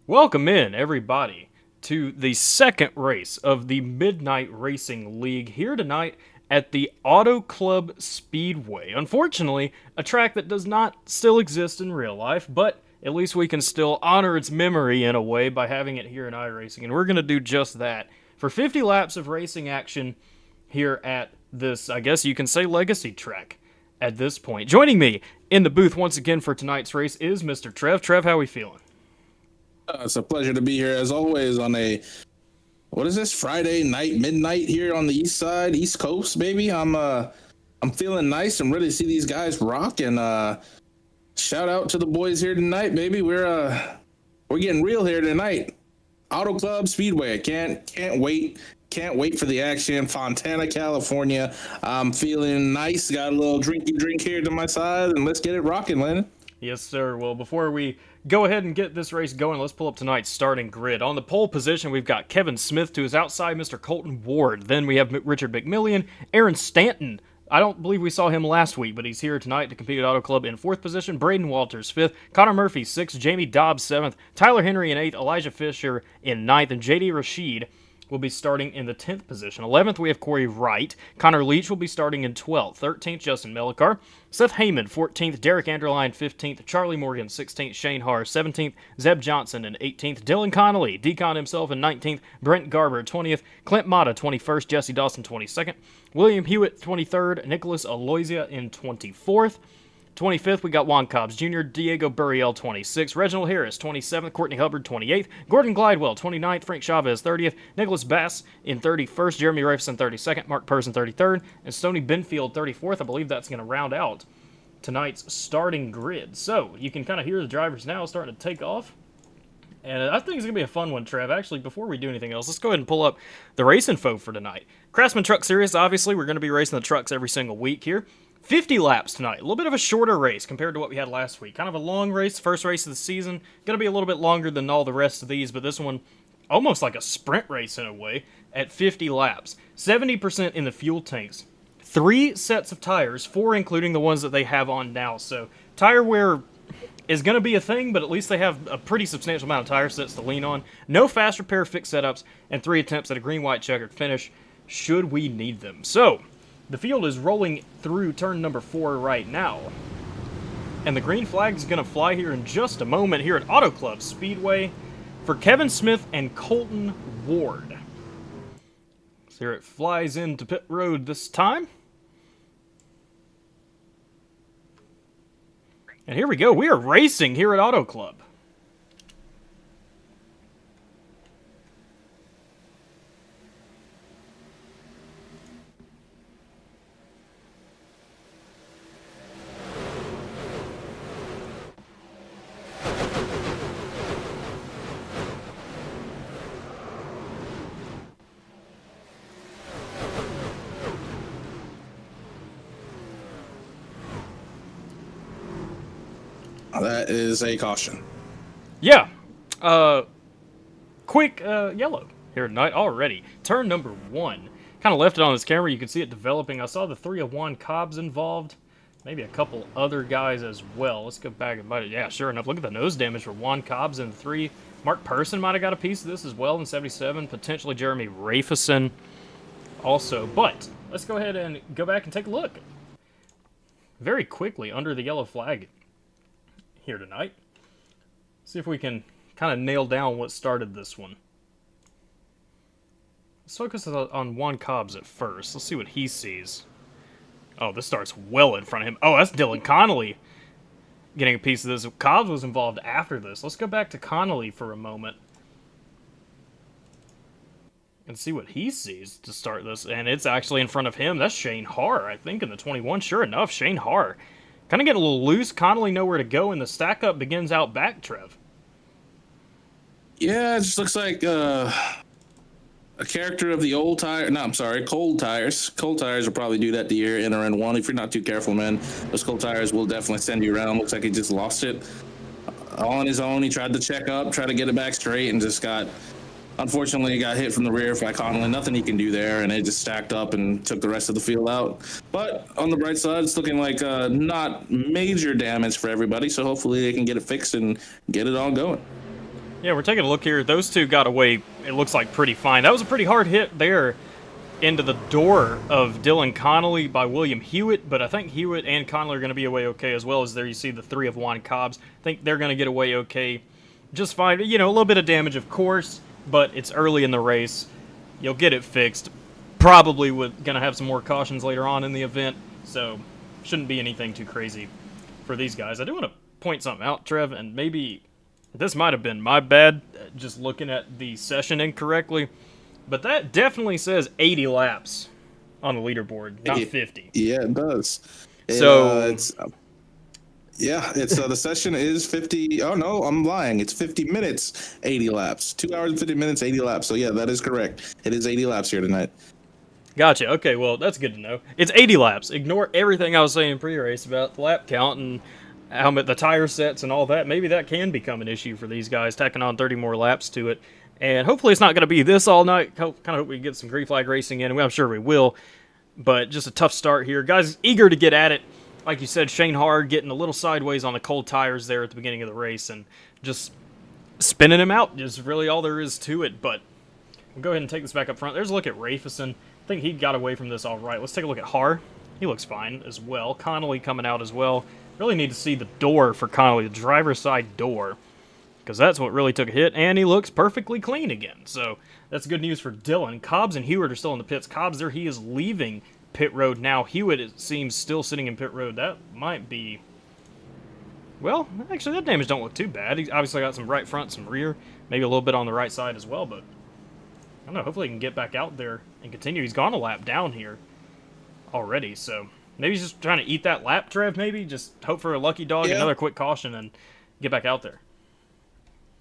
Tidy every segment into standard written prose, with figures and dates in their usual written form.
Welcome in, everybody, to the second race of the Midnight Racing League here tonight at the Auto Club Speedway. Unfortunately, a track that does not still exist in real life, but at least we can still honor its memory in a way by having it here in iRacing, and we're going to do just that for 50 laps of racing action here at this, I guess you can say, legacy track at this point. Joining me in the booth once again for tonight's race is Mr. Trev. Trev, how are we feeling? It's a pleasure to be here as always on what is this, Friday night, midnight here on the east side, East Coast, baby. I'm feeling nice. I'm ready to see these guys rock, and shout out to the boys here tonight, baby. We're getting real here tonight. Auto Club Speedway. Can't wait. Can't wait for the action. Fontana, California. I'm feeling nice. Got a little drinky drink here to my side, and let's get it rocking, Landon. Yes, sir. Well, before we go ahead and get this race going, let's pull up tonight's starting grid. On the pole position, we've got Kevin Smith to his outside, Mr. Colton Ward. Then we have Richard McMillian, Aaron Stanton. I don't believe we saw him last week, but he's here tonight to compete at Auto Club in 4th position. Braden Walters, 5th. Connor Murphy, 6th. Jamie Dobbs, 7th. Tyler Henry in 8th. Elijah Fisher in 9th. And J.D. Rashid will be starting in the 10th position. 11th, we have Corey Wright. Connor Leach will be starting in 12th. 13th, Justin Melikar. Seth Heyman, 14th. Derek Anderline, 15th. Charlie Morgan, 16th. Shane Haar, 17th. Zeb Johnson in 18th. Dylan Connolly, Decon himself in 19th. Brent Garber, 20th. Clint Mata, 21st. Jesse Dawson, 22nd. William Hewitt, 23rd. Nicholas Aloysia in 24th. 25th, we got Juan Cobbs Jr., Diego Burriel, 26th, Reginald Harris, 27th, Courtney Hubbard, 28th, Gordon Glidewell, 29th, Frank Chavez, 30th, Nicholas Bass in 31st, Jeremy Rafson, 32nd, Mark Person, 33rd, and Stoney Benfield, 34th. I believe that's going to round out tonight's starting grid. So, you can kind of hear the drivers now starting to take off. And I think it's going to be a fun one, Trev. Actually, before we do anything else, let's go ahead and pull up the race info for tonight. Craftsman Truck Series, obviously, we're going to be racing the trucks every single week here. 50 laps tonight. A little bit of a shorter race compared to what we had last week. Kind of a long race, first race of the season. Going to be a little bit longer than all the rest of these, but this one almost like a sprint race in a way at 50 laps. 70% in the fuel tanks. 3 sets of tires, 4 including the ones that they have on now. So tire wear is going to be a thing, but at least they have a pretty substantial amount of tire sets to lean on. No fast repair fix setups, and 3 attempts at a green-white checkered finish should we need them. So, the field is rolling through turn number 4 right now. And the green flag is going to fly here in just a moment here at Auto Club Speedway for Kevin Smith and Colton Ward. So here it flies into pit road this time. And here we go. We are racing here at Auto Club. That is a caution. Yeah. Quick yellow here tonight already. Turn number 1. Kind of left it on this camera. You can see it developing. I saw the 3 of Juan Cobbs involved. Maybe a couple other guys as well. Let's go back and bite it. Yeah, sure enough. Look at the nose damage for Juan Cobbs in 3. Mark Person might have got a piece of this as well in 77. Potentially Jeremy Rafison also. But let's go ahead and go back and take a look. Very quickly under the yellow flag here tonight. See if we can kind of nail down what started this one. Let's focus on Juan Cobbs at first. Let's see what he sees. Oh, this starts well in front of him. Oh, that's Dylan Connolly getting a piece of this. Cobbs was involved after this. Let's go back to Connolly for a moment and see what he sees to start this. And it's actually in front of him. That's Shane Haar, I think, in the 21. Sure enough, Shane Haar. Kind of getting a little loose. Connolly nowhere to go, and the stack-up begins out back, Trev. Yeah, it just looks like a character of the old tire. No, I'm sorry, cold tires. Cold tires will probably do that to your inner end one. If you're not too careful, man, those cold tires will definitely send you around. Looks like he just lost it all on his own. He tried to check up, try to get it back straight, and just unfortunately, got hit from the rear by Connolly. Nothing he can do there, and it just stacked up and took the rest of the field out. But on the bright side, it's looking like not major damage for everybody, so hopefully they can get it fixed and get it all going. Yeah, we're taking a look here. Those two got away, it looks like, pretty fine. That was a pretty hard hit there into the door of Dylan Connolly by William Hewitt, but I think Hewitt and Connolly are going to be away okay, as well as there you see the 3 of Juan Cobbs. I think they're going to get away okay just fine. You know, a little bit of damage, of course, but it's early in the race. You'll get it fixed. Probably going to have some more cautions later on in the event, so shouldn't be anything too crazy for these guys. I do want to point something out, Trev, and maybe this might have been my bad, just looking at the session incorrectly. But that definitely says 80 laps on the leaderboard, not 50. Yeah, it does. It's the session is 50. Oh no, I'm lying. It's 50 minutes, 80 laps. 2 hours and 50 minutes, 80 laps. So yeah, that is correct. It is 80 laps here tonight. Gotcha. Okay, well, that's good to know. It's 80 laps. Ignore everything I was saying pre-race about the lap count and how the tire sets and all that. Maybe that can become an issue for these guys, tacking on 30 more laps to it. And hopefully it's not going to be this all night. Kind of hope we get some green flag racing in. I'm sure we will. But just a tough start here. Guys eager to get at it. Like you said, Shane Hard getting a little sideways on the cold tires there at the beginning of the race. And just spinning him out is really all there is to it. But we'll go ahead and take this back up front. There's a look at Rafison. I think he got away from this all right. Let's take a look at Har. He looks fine as well. Connolly coming out as well. Really need to see the door for Connolly, the driver's side door, because that's what really took a hit, and he looks perfectly clean again. So that's good news for Dylan. Cobbs and Hewitt are still in the pits. Cobbs there, he is leaving pit road now. Hewitt, it seems, still sitting in pit road. That might be... Well, actually, that damage don't look too bad. He's obviously got some right front, some rear, maybe a little bit on the right side as well, but I don't know. Hopefully he can get back out there and continue. He's gone a lap down here already, so maybe he's just trying to eat that lap, Trev, maybe? Just hope for a lucky dog, another quick caution, and get back out there.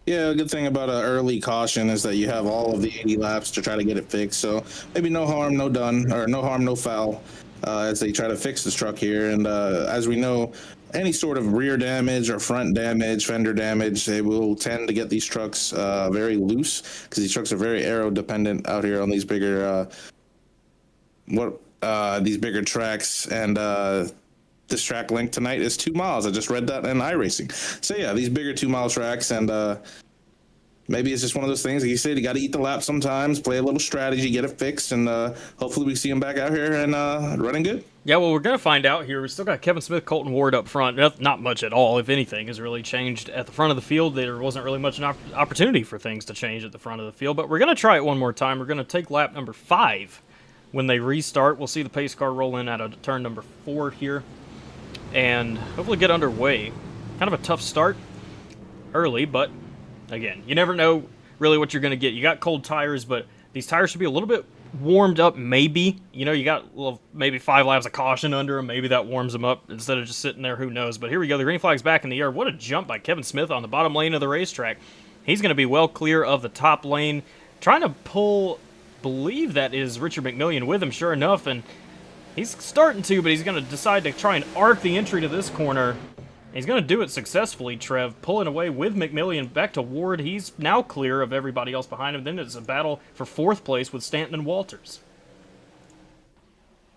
Yeah, a good thing about an early caution is that you have all of the 80 laps to try to get it fixed. So maybe no harm, no done, or no harm, no foul as they try to fix this truck here. And as we know, any sort of rear damage or front damage, fender damage, they will tend to get these trucks very loose because these trucks are very aero dependent out here on these bigger tracks. And this track length tonight is 2 miles. I just read that in iRacing. So yeah, these bigger 2 mile tracks, and maybe it's just one of those things. Like you said, you got to eat the lap sometimes, play a little strategy, get it fixed, and hopefully we see him back out here and running good. Yeah, well, we're going to find out here. We still got Kevin Smith, Colton Ward up front. Not much at all, if anything, has really changed at the front of the field. There wasn't really much an opportunity for things to change at the front of the field, but we're going to try it one more time. We're going to take lap number 5 when they restart. We'll see the pace car roll in at a turn number 4 here and hopefully get underway. Kind of a tough start early, but again, you never know really what you're going to get. You got cold tires, but these tires should be a little bit warmed up, maybe. You know, you got maybe 5 laps of caution under them. Maybe that warms them up instead of just sitting there. Who knows? But here we go. The green flag's back in the air. What a jump by Kevin Smith on the bottom lane of the racetrack. He's going to be well clear of the top lane. Trying to pull, believe that is Richard McMillian with him, sure enough, and he's starting to, but he's going to decide to try and arc the entry to this corner. He's going to do it successfully, Trev, pulling away with McMillian back to Ward. He's now clear of everybody else behind him. Then it's a battle for 4th place with Stanton and Walters.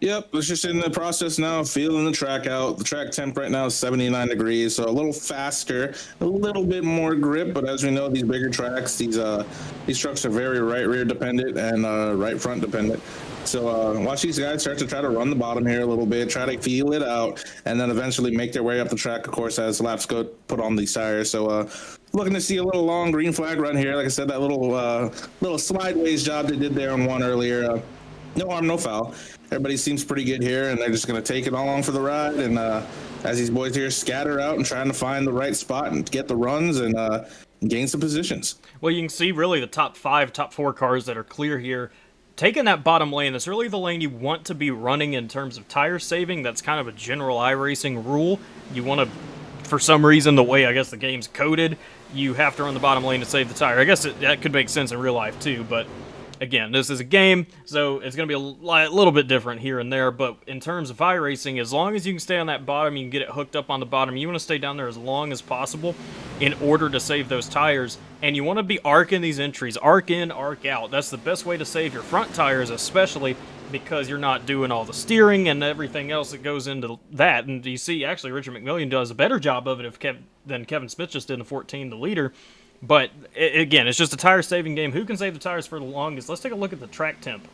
Yep, it's just in the process now of feeling the track out. The track temp right now is 79 degrees, so a little faster, a little bit more grip. But as we know, these bigger tracks, these trucks are very right rear dependent and right front dependent. So watch these guys start to try to run the bottom here a little bit, try to feel it out, and then eventually make their way up the track, of course, as laps go put on these tires. So looking to see a little long green flag run here. Like I said, that little sideways job they did there on one earlier. No harm, no foul. Everybody seems pretty good here, and they're just going to take it along for the ride. And as these boys here scatter out and trying to find the right spot and get the runs and gain some positions. Well, you can see really the top 4 cars that are clear here. Taking that bottom lane, that's really the lane you want to be running in terms of tire saving. That's kind of a general iRacing rule. You want to, for some reason, the way I guess the game's coded, you have to run the bottom lane to save the tire. I guess that could make sense in real life too, but again, this is a game, so it's going to be a little bit different here and there, but in terms of iRacing, as long as you can stay on that bottom, you can get it hooked up on the bottom, you want to stay down there as long as possible in order to save those tires, and you want to be arcing these entries, arc in, arc out. That's the best way to save your front tires, especially because you're not doing all the steering and everything else that goes into that, and you see, actually, Richard McMillian does a better job of it than Kevin Smith just did in the 14, the leader. But again, it's just a tire saving game. Who can save the tires for the longest? Let's take a look at the track temp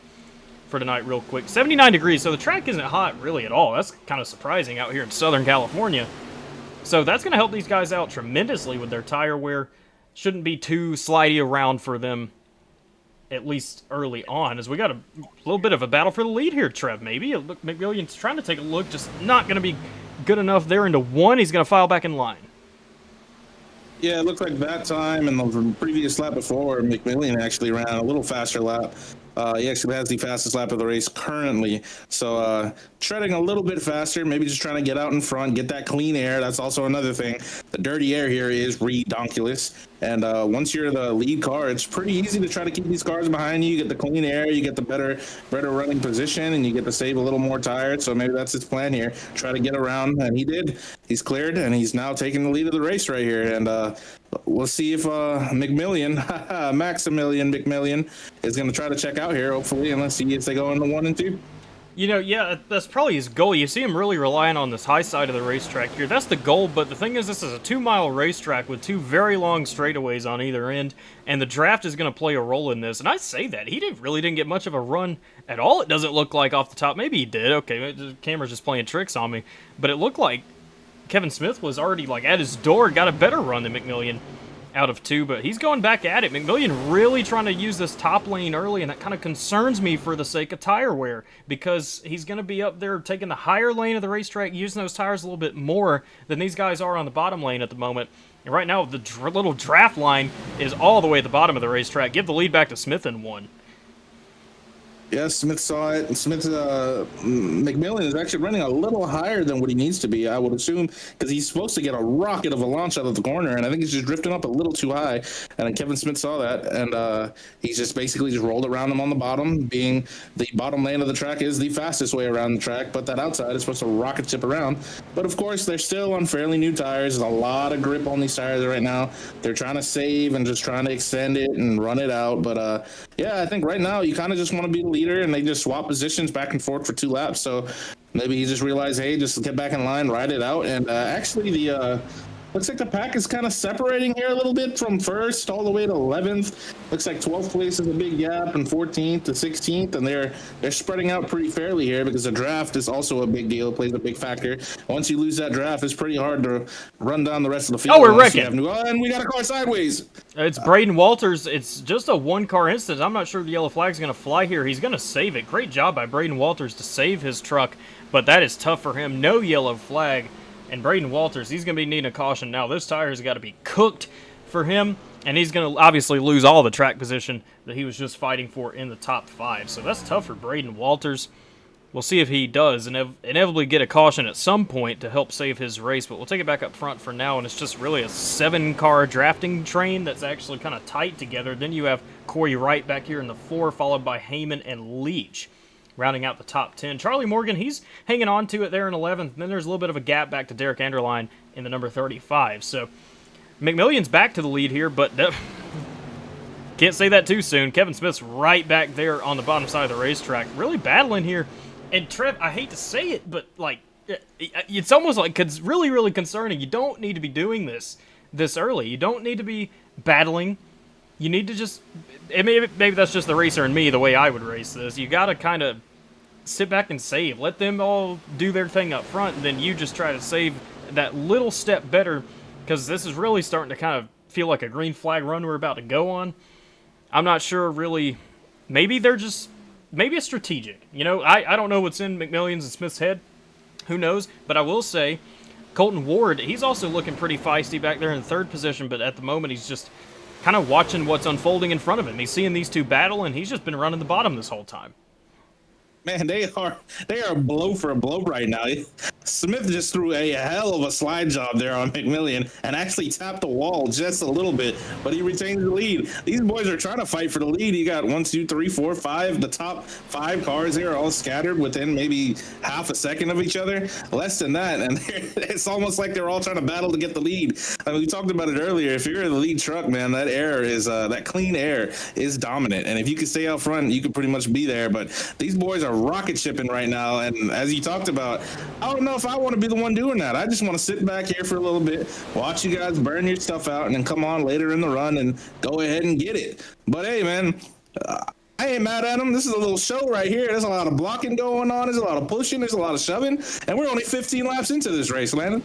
for tonight real quick. 79 degrees, so the track isn't hot really at all. That's kind of surprising out here in Southern California. So that's going to help these guys out tremendously with their tire wear. Shouldn't be too slidey around for them, at least early on, as we got a little bit of a battle for the lead here, Trev, maybe. Look, McMillion's trying to take a look, just not going to be good enough there into one. He's going to file back in line. Yeah, it looked like that time and the previous lap before, McMillian actually ran a little faster lap. He actually has the fastest lap of the race currently. So treading a little bit faster, maybe just trying to get out in front, get that clean air. That's also another thing. The dirty air here is redonkulous. And once you're the lead car, it's pretty easy to try to keep these cars behind you. You get the clean air, you get the better running position, and you get to save a little more tires. So maybe that's his plan here. Try to get around, and he did. He's cleared, and he's now taking the lead of the race right here. And we'll see if Maximilian McMillian is going to try to check out here, hopefully, and let's see if they go into 1 and 2. You know, yeah, that's probably his goal. You see him really relying on this high side of the racetrack here. That's the goal, but the thing is, this is a 2-mile racetrack with 2 very long straightaways on either end, and the draft is going to play a role in this. And I say that. He really didn't get much of a run at all, it doesn't look like, off the top. Maybe he did. Okay, the camera's just playing tricks on me. But it looked like Kevin Smith was already, like, at his door, got a better run than McMillian out of 2, but he's going back at it. McMillian really trying to use this top lane early, and that kind of concerns me for the sake of tire wear, because he's going to be up there taking the higher lane of the racetrack, using those tires a little bit more than these guys are on the bottom lane at the moment. And right now, the little draft line is all the way at the bottom of the racetrack. Give the lead back to Smith in 1. Yeah, Smith saw it. And McMillian is actually running a little higher than what he needs to be, I would assume, because he's supposed to get a rocket of a launch out of the corner, and I think he's just drifting up a little too high. And Kevin Smith saw that, and he's just basically just rolled around him on the bottom, being the bottom lane of the track is the fastest way around the track, but that outside is supposed to rocket chip around. But of course, they're still on fairly new tires. There's a lot of grip on these tires right now. They're trying to save and just trying to extend it and run it out. But yeah, I think right now you kind of just want to be the leader, and they just swap positions back and forth for 2 laps. So maybe he just realized, hey, just get back in line, ride it out. And actually, the looks like the pack is kind of separating here a little bit from first all the way to 11th. Looks like 12th place is a big gap, and 14th to 16th, and they're spreading out pretty fairly here, because the draft is also a big deal. It plays a big factor. Once you lose that draft, it's pretty hard to run down the rest of the field. Oh, we're wrecking. And we got a car sideways. It's Braden Walters. It's just a 1-car instance. I'm not sure the yellow flag's going to fly here. He's going to save it. Great job by Braden Walters to save his truck, but that is tough for him. No yellow flag. And Braden Walters, he's going to be needing a caution now. Those tires got to be cooked for him, and he's going to obviously lose all the track position that he was just fighting for in the top 5. So that's tough for Braden Walters. We'll see if he does inevitably get a caution at some point to help save his race, but we'll take it back up front for now, and it's just really a 7-car drafting train that's actually kind of tight together. Then you have Corey Wright back here in the 4, followed by Heyman and Leach, rounding out the top 10. Charlie Morgan, he's hanging on to it there in 11th. Then there's a little bit of a gap back to Derek Anderline in the number 35. So McMillion's back to the lead here, but can't say that too soon. Kevin Smith's right back there on the bottom side of the racetrack, really battling here. And Trev, I hate to say it, but like it's almost like really, really concerning. You don't need to be doing this early. You don't need to be battling. You need to just, maybe that's just the racer in me, the way I would race this. You got to kind of sit back and save. Let them all do their thing up front, and then you just try to save that little step better, because this is really starting to kind of feel like a green flag run we're about to go on. I'm not sure really. Maybe it's strategic. You know, I don't know what's in McMillion's and Smith's head. Who knows? But I will say, Colton Ward, he's also looking pretty feisty back there in 3rd position, but at the moment he's just kind of watching what's unfolding in front of him. He's seeing these 2 battle, and he's just been running the bottom this whole time. Man, they are blow for a blow right now. Smith just threw a hell of a slide job there on McMillian and actually tapped the wall just a little bit, but he retained the lead. These boys are trying to fight for the lead. You got 1, 2, 3, 4, 5. The top 5 cars here are all scattered within maybe half a second of each other, less than that, and it's almost like they're all trying to battle to get the lead. I mean, we talked about it earlier. If you're in the lead truck, man, that air is that clean air is dominant, and if you can stay out front, you can pretty much be there. But these boys are rocket shipping right now, and as you talked about, I don't know know if I want to be the one doing that. I just want to sit back here for a little bit, watch you guys burn your stuff out, and then come on later in the run and go ahead and get it. But hey, man, I ain't mad at them. This is a little show right here. There's a lot of blocking going on. There's a lot of pushing. There's a lot of shoving. And we're only 15 laps into this race, Landon.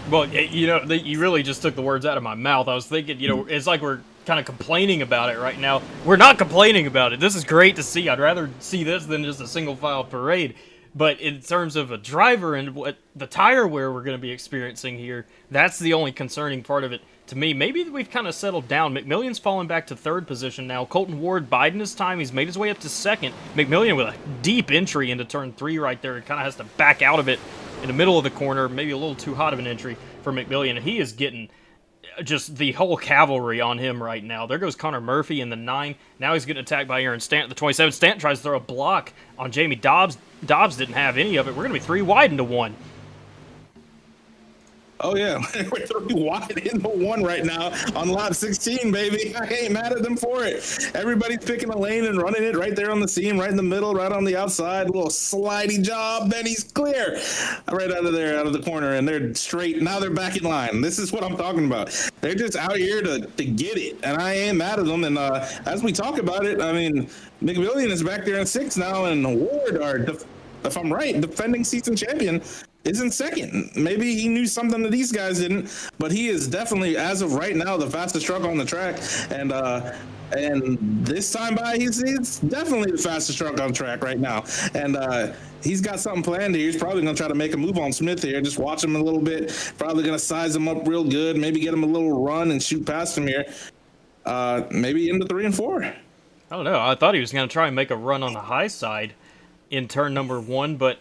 Well, you know, you really just took the words out of my mouth. I was thinking, you know, it's like we're kind of complaining about it right now. We're not complaining about it. This is great to see. I'd rather see this than just a single file parade. But in terms of a driver and what the tire wear we're going to be experiencing here, that's the only concerning part of it to me. Maybe we've kind of settled down. McMillion's fallen back to third position now. Colton Ward biding his time. He's made his way up to second. McMillion with a deep entry into turn 3 right there. He kind of has to back out of it in the middle of the corner. Maybe a little too hot of an entry for McMillion. He is getting just the whole cavalry on him right now. There goes Connor Murphy in the 9. Now he's getting attacked by Aaron Stanton at the 27. Stanton tries to throw a block on Jamie Dobbs. Dobbs didn't have any of it. We're going to be 3 wide into 1. Oh, yeah. We're 3 wide into 1 right now on lap 16, baby. I ain't mad at them for it. Everybody's picking a lane and running it right there on the seam, right in the middle, right on the outside. A little slidey job. Then he's clear. Right out of there, out of the corner, and they're straight. Now they're back in line. This is what I'm talking about. They're just out here to get it, and I ain't mad at them. And as we talk about it, I mean, McMillion is back there in 6 now, and Ward are, if I'm right, defending season champion, is in second. Maybe he knew something that these guys didn't, but he is definitely, as of right now, the fastest truck on the track. And this time by, he's definitely the fastest truck on track right now. And he's got something planned here. He's probably going to try to make a move on Smith here. Just watch him a little bit. Probably going to size him up real good. Maybe get him a little run and shoot past him here. Maybe into 3 and 4. I don't know. I thought he was going to try and make a run on the high side in turn number 1, but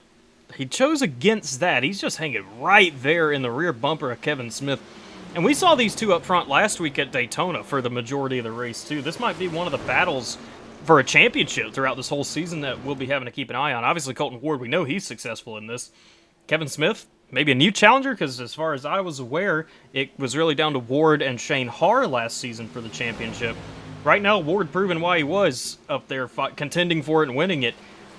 he chose against that. He's just hanging right there in the rear bumper of Kevin Smith. And we saw these two up front last week at Daytona for the majority of the race, too. This might be one of the battles for a championship throughout this whole season that we'll be having to keep an eye on. Obviously, Colton Ward, we know he's successful in this. Kevin Smith, maybe a new challenger, because as far as I was aware, it was really down to Ward and Shane Haar last season for the championship. Right now, Ward proving why he was up there contending for it and winning it.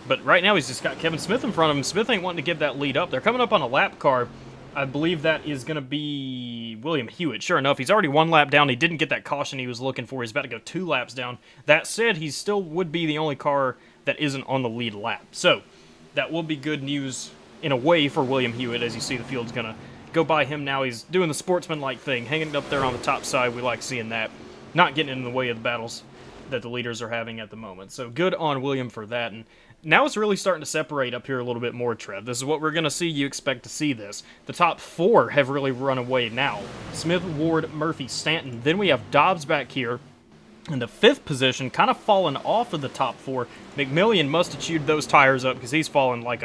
But right now, he's just got Kevin Smith in front of him. Smith ain't wanting to give that lead up. They're coming up on a lap car. I believe that is going to be William Hewitt. Sure enough, he's already 1 lap down. He didn't get that caution he was looking for. He's about to go 2 laps down. That said, he still would be the only car that isn't on the lead lap. So that will be good news in a way for William Hewitt, as you see the field's going to go by him now. He's doing the sportsman-like thing, hanging up there on the top side. We like seeing that. Not getting in the way of the battles that the leaders are having at the moment. So good on William for that. And now it's really starting to separate up here a little bit more, Trev. This is what we're going to see. You expect to see this. The top 4 have really run away now. Smith, Ward, Murphy, Stanton. Then we have Dobbs back here in the 5th position, kind of fallen off of the top 4. McMillion must have chewed those tires up because he's fallen like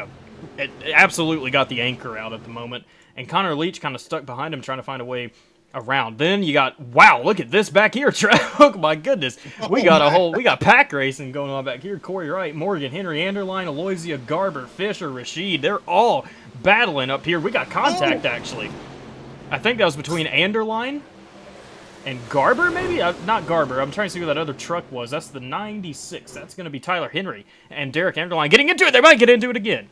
it absolutely got the anchor out at the moment. And Connor Leach kind of stuck behind him trying to find a way around. Then you got, wow, look at this back here, Trev. Oh my goodness. We got pack racing going on back here. Corey Wright, Morgan, Henry, Anderline, Aloysia, Garber, Fisher, Rashid. They're all battling up here. We got contact, actually. I think that was between Anderline and Garber, maybe? Not Garber. I'm trying to see who that other truck was. That's the 96. That's going to be Tyler Henry. And Derek Anderline getting into it. They might get into it again.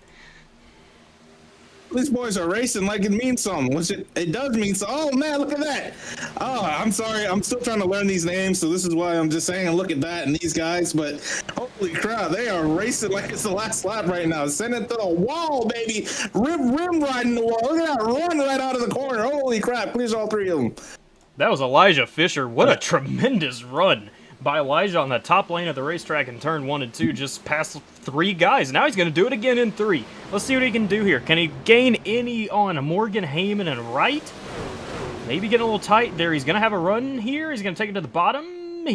These boys are racing like it means something, which it does mean so. Oh, man, look at that. Oh, I'm sorry. I'm still trying to learn these names, so this is why I'm just saying look at that and these guys. But holy crap, they are racing like it's the last lap right now. Send it to the wall, baby. Rim riding the wall. Look at that run right out of the corner. Holy crap, please, all 3 of them. That was Elijah Fisher. What a tremendous run by Elijah on the top lane of the racetrack in turn 1 and 2, just past 3 guys. Now he's going to do it again in 3. Let's see what he can do here. Can he gain any on Morgan, Heyman, and Wright? Maybe getting a little tight there. He's going to have a run here. He's going to take it to the bottom.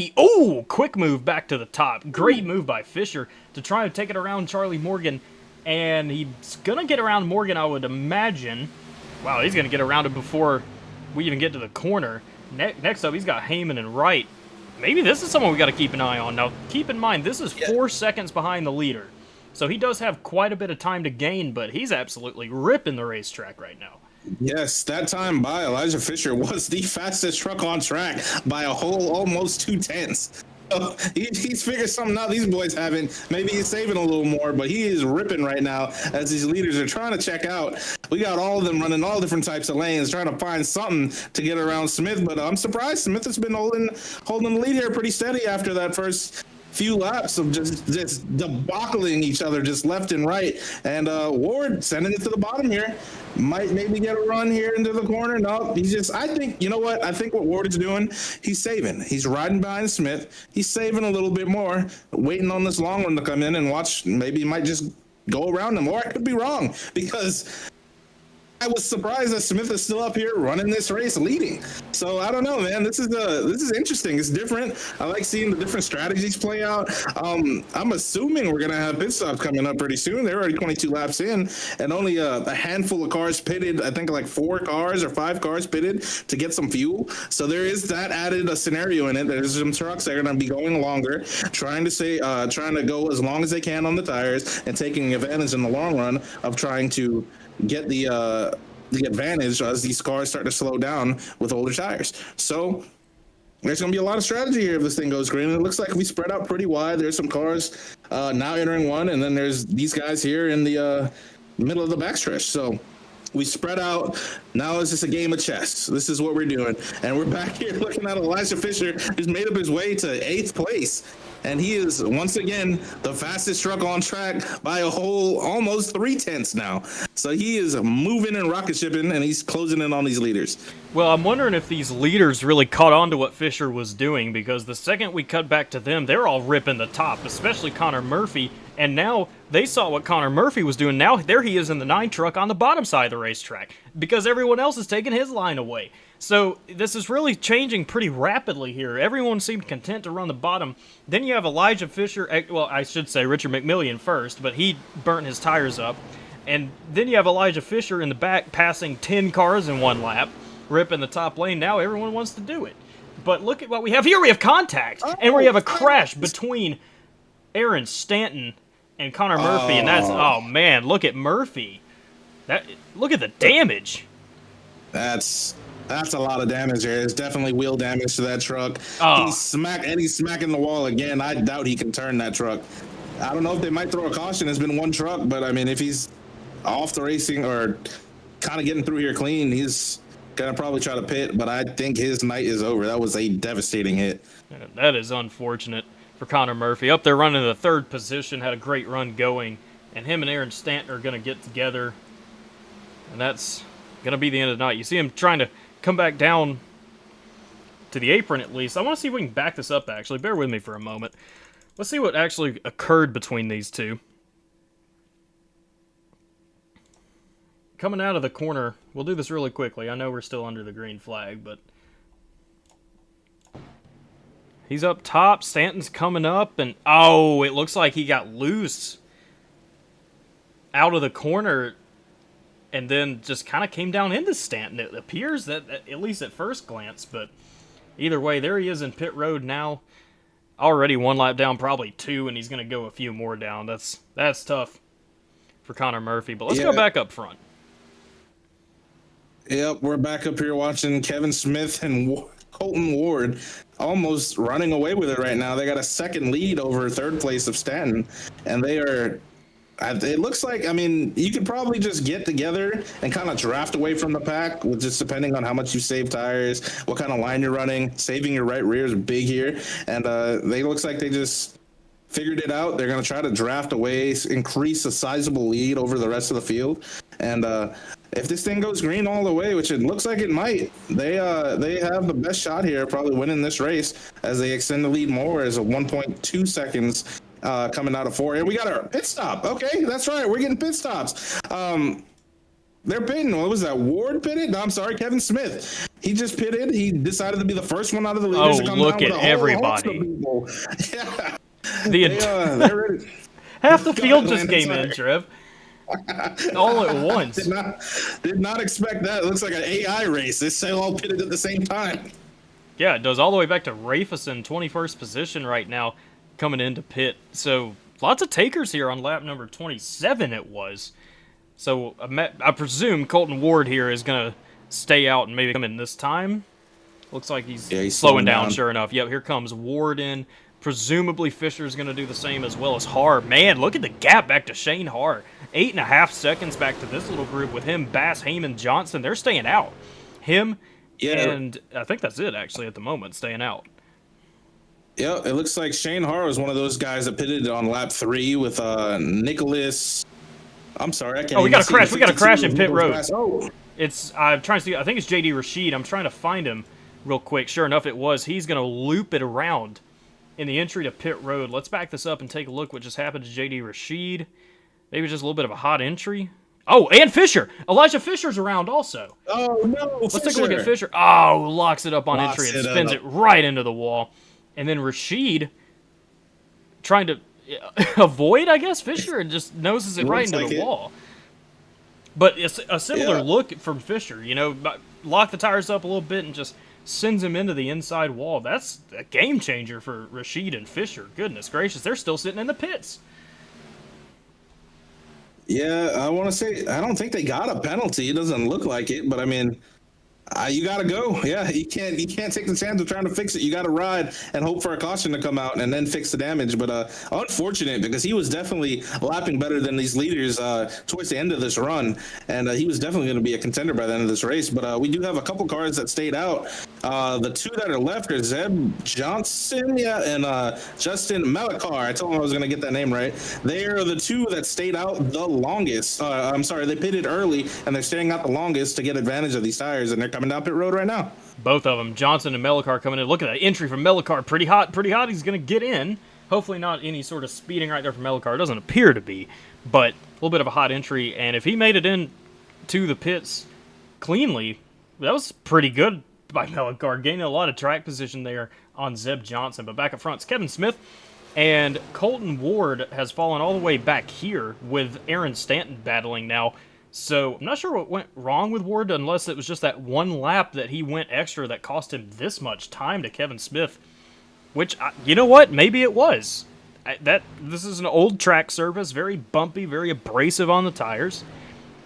Quick move back to the top. Great move by Fisher to try and take it around Charlie Morgan. And he's going to get around Morgan, I would imagine. Wow, he's going to get around him before we even get to the corner. Next up, he's got Heyman and Wright. Maybe this is someone we got to keep an eye on. Now, keep in mind, this is 4 seconds behind the leader. So he does have quite a bit of time to gain, but he's absolutely ripping the racetrack right now. Yes, that time by Elijah Fisher was the fastest truck on track by a whole almost 2 tenths. He's figured something out these boys haven't. Maybe he's saving a little more, but he is ripping right now as these leaders are trying to check out. We got all of them running all different types of lanes, trying to find something to get around Smith. But I'm surprised Smith has been holding the lead here pretty steady after that first few laps of just debacling each other just left and right. And Ward sending it to the bottom here. Might maybe get a run here into the corner. No, he's just, I think, you know what? I think what Ward is doing, he's saving. He's riding behind Smith. He's saving a little bit more, waiting on this long one to come in and watch. Maybe he might just go around him, or I could be wrong, because I was surprised that Smith is still up here running this race leading. So I don't know, man. This is interesting. It's different. I like seeing the different strategies play out. I'm assuming we're gonna have pit stops coming up pretty soon. They're already 22 laps in, and only a handful of cars pitted. I think like 4 cars or 5 cars pitted to get some fuel. So there is that added a scenario in it. There's some trucks that are gonna be going longer, trying to go as long as they can on the tires and taking advantage in the long run of trying to get the advantage as these cars start to slow down with older tires. So there's going to be a lot of strategy here if this thing goes green. It looks like we spread out pretty wide. There's some cars now entering one, and then there's these guys here in the middle of the backstretch. So we spread out. Now it's just a game of chess. This is what we're doing. And we're back here looking at Elijah Fisher, who's made up his way to 8th place. And he is, once again, the fastest truck on track by a whole almost 3/10 now. So he is moving and rocket shipping, and he's closing in on these leaders. Well, I'm wondering if these leaders really caught on to what Fisher was doing, because the second we cut back to them, they're all ripping the top, especially Connor Murphy. And now they saw what Connor Murphy was doing. Now there he is in the 9 truck on the bottom side of the racetrack, because everyone else is taking his line away. So this is really changing pretty rapidly here. Everyone seemed content to run the bottom. Then you have Elijah Fisher, well, I should say Richard McMillian first, but he burnt his tires up. And then you have Elijah Fisher in the back passing 10 cars in one lap, ripping the top lane. Now everyone wants to do it. But look at what we have here. We have contact, and we have a crash between Aaron Stanton and Connor Murphy, and that's, oh man, look at Murphy. Look at the damage. That's a lot of damage there. It's definitely wheel damage to that truck. He's smacking the wall again. I doubt he can turn that truck. I don't know if they might throw a caution. It's been one truck, but I mean, if he's off the racing or kind of getting through here clean, he's gonna probably try to pit. But I think his night is over. That was a devastating hit. That is unfortunate for Connor Murphy. Up there running the 3rd position, had a great run going, and him and Aaron Stanton are gonna get together, and that's gonna be the end of the night. You see him trying to come back down to the apron at least. I want to see if we can back this up, actually. Bear with me for a moment. Let's see what actually occurred between these two. Coming out of the corner, we'll do this really quickly. I know we're still under the green flag, but he's up top. Stanton's coming up, and oh, it looks like he got loose out of the corner and then just kind of came down into Stanton. It appears that, at least at first glance, but either way, there he is in pit road now. Already 1 lap down, probably 2, and he's going to go a few more down. That's tough for Connor Murphy, but let's go back up front. Yep, we're back up here watching Kevin Smith and Colton Ward almost running away with it right now. They got a 2nd lead over 3rd place of Stanton, and they are... It looks like, I mean, you could probably just get together and kind of draft away from the pack, with just depending on how much you save tires, what kind of line you're running. Saving your right rear is big here, and they looks like they just figured it out. They're going to try to draft away, increase a sizable lead over the rest of the field, and if this thing goes green all the way, which it looks like it might, they have the best shot here, probably winning this race, as they extend the lead more as a 1.2 seconds. Coming out of 4, and we got our pit stop. Okay, that's right, we're getting pit stops. They're pitting. What was that? Ward pitted? No, I'm sorry, Kevin Smith. He just pitted. He decided to be the first one out of the leaders to come look down at with everybody. Yeah, they're ready. Half the field just came in, Trev. All at once. Did not expect that. It looks like an AI race. They all pitted at the same time. Yeah, it does, all the way back to Rafason, 21st position right now, coming into pit. So lots of takers here on lap number 27 it was. So I presume Colton Ward here is going to stay out and maybe come in this time. Looks like he's slowing down, sure enough. Yep, here comes Ward in. Presumably Fisher's going to do the same as well as Har. Man, look at the gap back to Shane Har. 8.5 seconds back to this little group with him, Bass, Heyman, Johnson. They're staying out. Him and I think that's it actually at the moment, staying out. Yeah, it looks like Shane Har was one of those guys that pitted on lap 3 with Nicholas. I'm sorry, I can't. Oh, we got a crash. We got a crash in pit road. Oh. I'm trying to see. I think it's JD Rashid. I'm trying to find him real quick. Sure enough, it was. He's going to loop it around in the entry to pit road. Let's back this up and take a look what just happened to JD Rashid. Maybe just a little bit of a hot entry. Oh, and Fisher. Elijah Fisher's around also. Oh, no. Let's take a look at Fisher. Oh, locks it up on entry and spins it right into the wall. And then Rashid trying to avoid, I guess, Fisher and just noses it right into the wall. But it's a similar look from Fisher, you know, lock the tires up a little bit and just sends him into the inside wall. That's a game changer for Rashid and Fisher. Goodness gracious, they're still sitting in the pits. Yeah, I want to say, I don't think they got a penalty. It doesn't look like it, but I mean, you got to go. Yeah, you can't take the chance of trying to fix it. You got to ride and hope for a caution to come out and then fix the damage. But unfortunate, because he was definitely lapping better than these leaders towards the end of this run, and he was definitely going to be a contender by the end of this race. But we do have a couple cars that stayed out. The two that are left are Zeb Johnson, and Justin Melakar. I told him I was going to get that name right. They are the two that stayed out the longest. I'm sorry, they pitted early, and they're staying out the longest to get advantage of these tires, and they're coming down pit road right now. Both of them, Johnson and Melakar coming in. Look at that entry from Melakar. Pretty hot, pretty hot. He's going to get in. Hopefully not any sort of speeding right there from Melakar. It doesn't appear to be, but a little bit of a hot entry. And if he made it in to the pits cleanly, that was pretty good by Melakar, gaining a lot of track position there on Zeb Johnson. But back up front, it's Kevin Smith, and Colton Ward has fallen all the way back here with Aaron Stanton battling now. So I'm not sure what went wrong with Ward, unless it was just that one lap that he went extra that cost him this much time to Kevin Smith. Which, you know what? Maybe it was. This is an old track surface, very bumpy, very abrasive on the tires.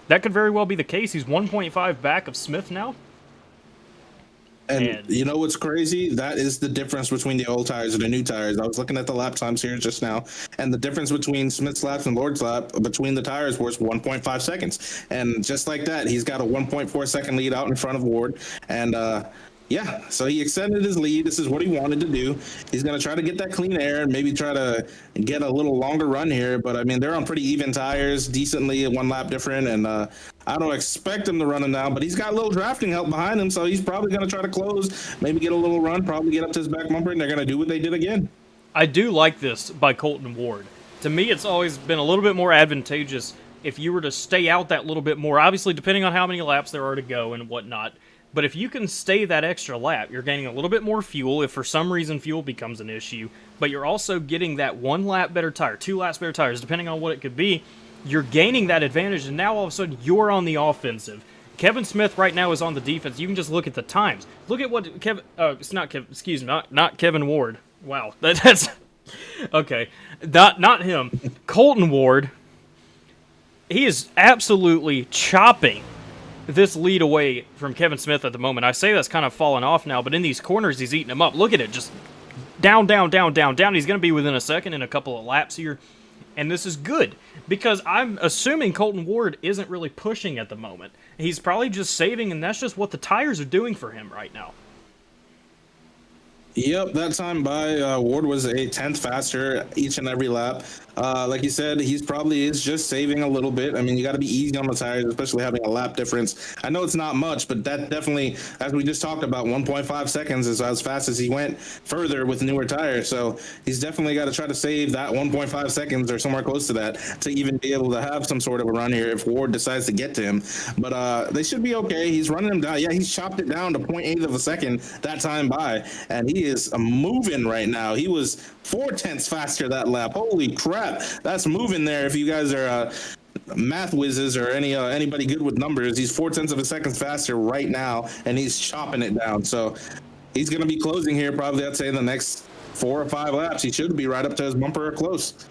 That could very well be the case. He's 1.5 back of Smith now. And you know what's crazy? That is the difference between the old tires and the new tires. I was looking at the lap times here just now, and the difference between Smith's laps and Lord's lap between the tires was 1.5 seconds. And just like that, he's got a 1.4 second lead out in front of Ward. And yeah, so he extended his lead. This is what he wanted to do. He's going to try to get that clean air and maybe try to get a little longer run here. But, I mean, they're on pretty even tires, decently one lap different. And I don't expect him to run him down, but he's got a little drafting help behind him. So he's probably going to try to close, maybe get a little run, probably get up to his back bumper, and they're going to do what they did again. I do like this by Colton Ward. To me, it's always been a little bit more advantageous if you were to stay out that little bit more, obviously depending on how many laps there are to go and whatnot. But if you can stay that extra lap, you're gaining a little bit more fuel if for some reason fuel becomes an issue. But you're also getting that 1 lap better tire, 2 laps better tires, depending on what it could be. You're gaining that advantage, and now all of a sudden you're on the offensive. Kevin Smith right now is on the defense. You can just look at the times. Look at what Kevin. It's not Kevin. Excuse me, not Kevin Ward. Wow, that's okay. Not him. Colton Ward. He is absolutely chopping this lead away from Kevin Smith at the moment. I say that's kind of fallen off now, but in these corners, he's eating him up. Look at it, just down, down, down, down, down. He's going to be within a second in a couple of laps here, and this is good because I'm assuming Colton Ward isn't really pushing at the moment. He's probably just saving, and that's just what the tires are doing for him right now. Yep, that time by Ward was a 10th faster each and every lap. Like you said, he's probably is just saving a little bit. I mean, you got to be easy on the tires, especially having a lap difference. I know it's not much, but that definitely, as we just talked about, 1.5 seconds is as fast as he went further with newer tires. So he's definitely got to try to save that 1.5 seconds or somewhere close to that to even be able to have some sort of a run here if Ward decides to get to him. But they should be okay. He's running him down. Yeah, he's chopped it down to 0.8 of a second that time by, and he is moving right now. He was 0.4 faster that lap. Holy crap, that's moving there. If you guys are math whizzes or anybody good with numbers, he's 0.4 of a second faster right now, and he's chopping it down. So he's going to be closing here probably, I'd say, in the next 4 or 5 laps. He should be right up to his bumper or close.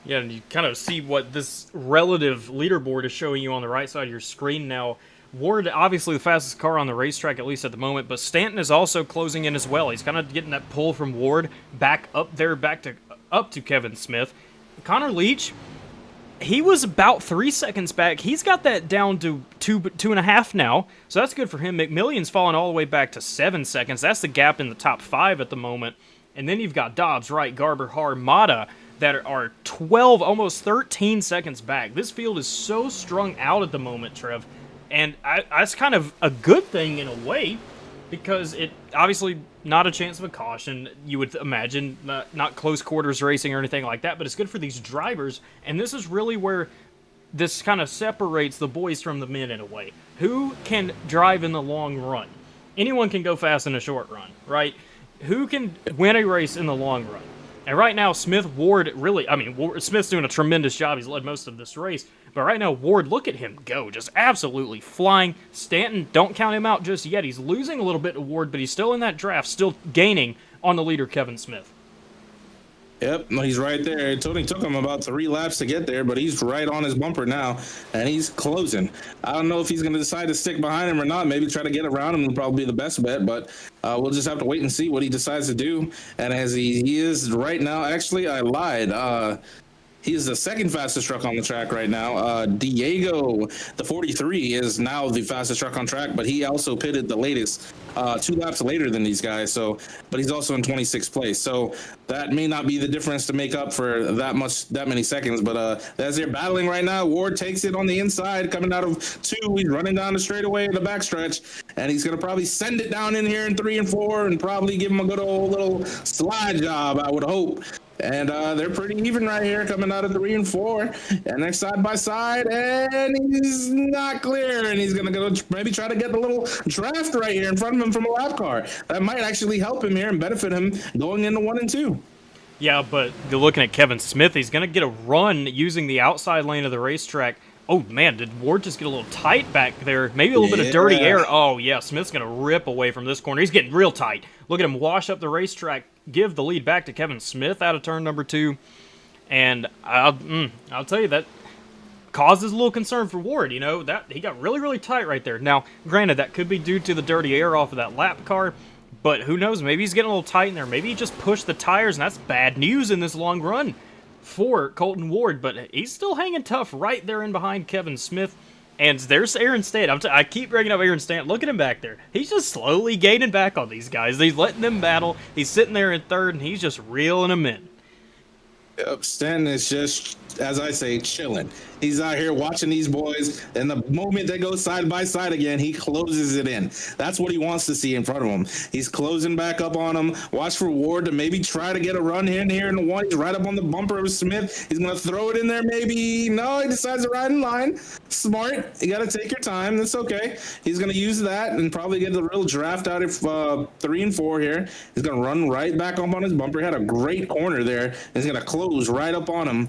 Yeah, and you kind of see what this relative leaderboard is showing you on the right side of your screen now. Ward, obviously the fastest car on the racetrack, at least at the moment, but Stanton is also closing in as well. He's kind of getting that pull from Ward back up there, up to Kevin Smith. Connor Leach, he was about 3 seconds back. He's got that down to 2.5 now, so that's good for him. McMillion's fallen all the way back to 7 seconds. That's the gap in the top 5 at the moment. And then you've got Dobbs, Wright, Garber, Har, Mata that are 12, almost 13 seconds back. This field is so strung out at the moment, Trev. And that's kind of a good thing in a way, because it obviously not a chance of a caution, you would imagine, not close quarters racing or anything like that, but it's good for these drivers, and this is really where this kind of separates the boys from the men in a way. Who can drive in the long run? Anyone can go fast in a short run, right? Who can win a race in the long run? And right now, Ward, Smith's doing a tremendous job. He's led most of this race. But right now, Ward, look at him go. Just absolutely flying. Stanton, don't count him out just yet. He's losing a little bit to Ward, but he's still in that draft, still gaining on the leader, Kevin Smith. Yep, no, he's right there. It only took him about 3 laps to get there, but he's right on his bumper now, and he's closing. I don't know if he's going to decide to stick behind him or not. Maybe try to get around him would probably be the best bet, but we'll just have to wait and see what he decides to do. And as he is right now, actually, I lied. He's the second fastest truck on the track right now. Diego, the 43, is now the fastest truck on track, but he also pitted the latest 2 laps later than these guys. But he's also in 26th place. So that may not be the difference to make up for that many seconds. But as they're battling right now, Ward takes it on the inside, coming out of 2. He's running down the straightaway in the backstretch, and he's going to probably send it down in here in 3 and 4 and probably give him a good old little slide job, I would hope. And they're pretty even right here, coming out of 3 and 4, and they're side by side, and he's not clear, and he's gonna go maybe try to get the little draft right here in front of him from a lap car. That might actually help him here and benefit him going into 1 and 2. Yeah, but you're looking at Kevin Smith. He's gonna get a run using the outside lane of the racetrack. Oh man, did Ward just get a little tight back there? Maybe a little bit of dirty air. Oh yeah, Smith's gonna rip away from this corner. He's getting real tight. Look at him wash up the racetrack, give the lead back to Kevin Smith out of turn number 2. And I'll tell you, that causes a little concern for Ward. You know, that he got really, really tight right there. Now, granted, that could be due to the dirty air off of that lap car, but who knows? Maybe he's getting a little tight in there. Maybe he just pushed the tires, and that's bad news in this long run for Colton Ward. But he's still hanging tough right there in behind Kevin Smith. And there's Aaron Stanton. I keep bringing up Aaron Stanton. Look at him back there. He's just slowly gaining back on these guys. He's letting them battle. He's sitting there in 3rd, and he's just reeling them in. Yep, Stanton is just, as I say, chilling. He's out here watching these boys, and the moment they go side by side again, he closes it in. That's what he wants to see in front of him. He's closing back up on him. Watch for Ward to maybe try to get a run in here in the 1. He's right up on the bumper of Smith. He's going to throw it in there maybe. No, he decides to ride in line. Smart. You got to take your time. That's okay. He's going to use that and probably get the real draft out of 3 and 4 here. He's going to run right back up on his bumper. He had a great corner there. He's going to close right up on him.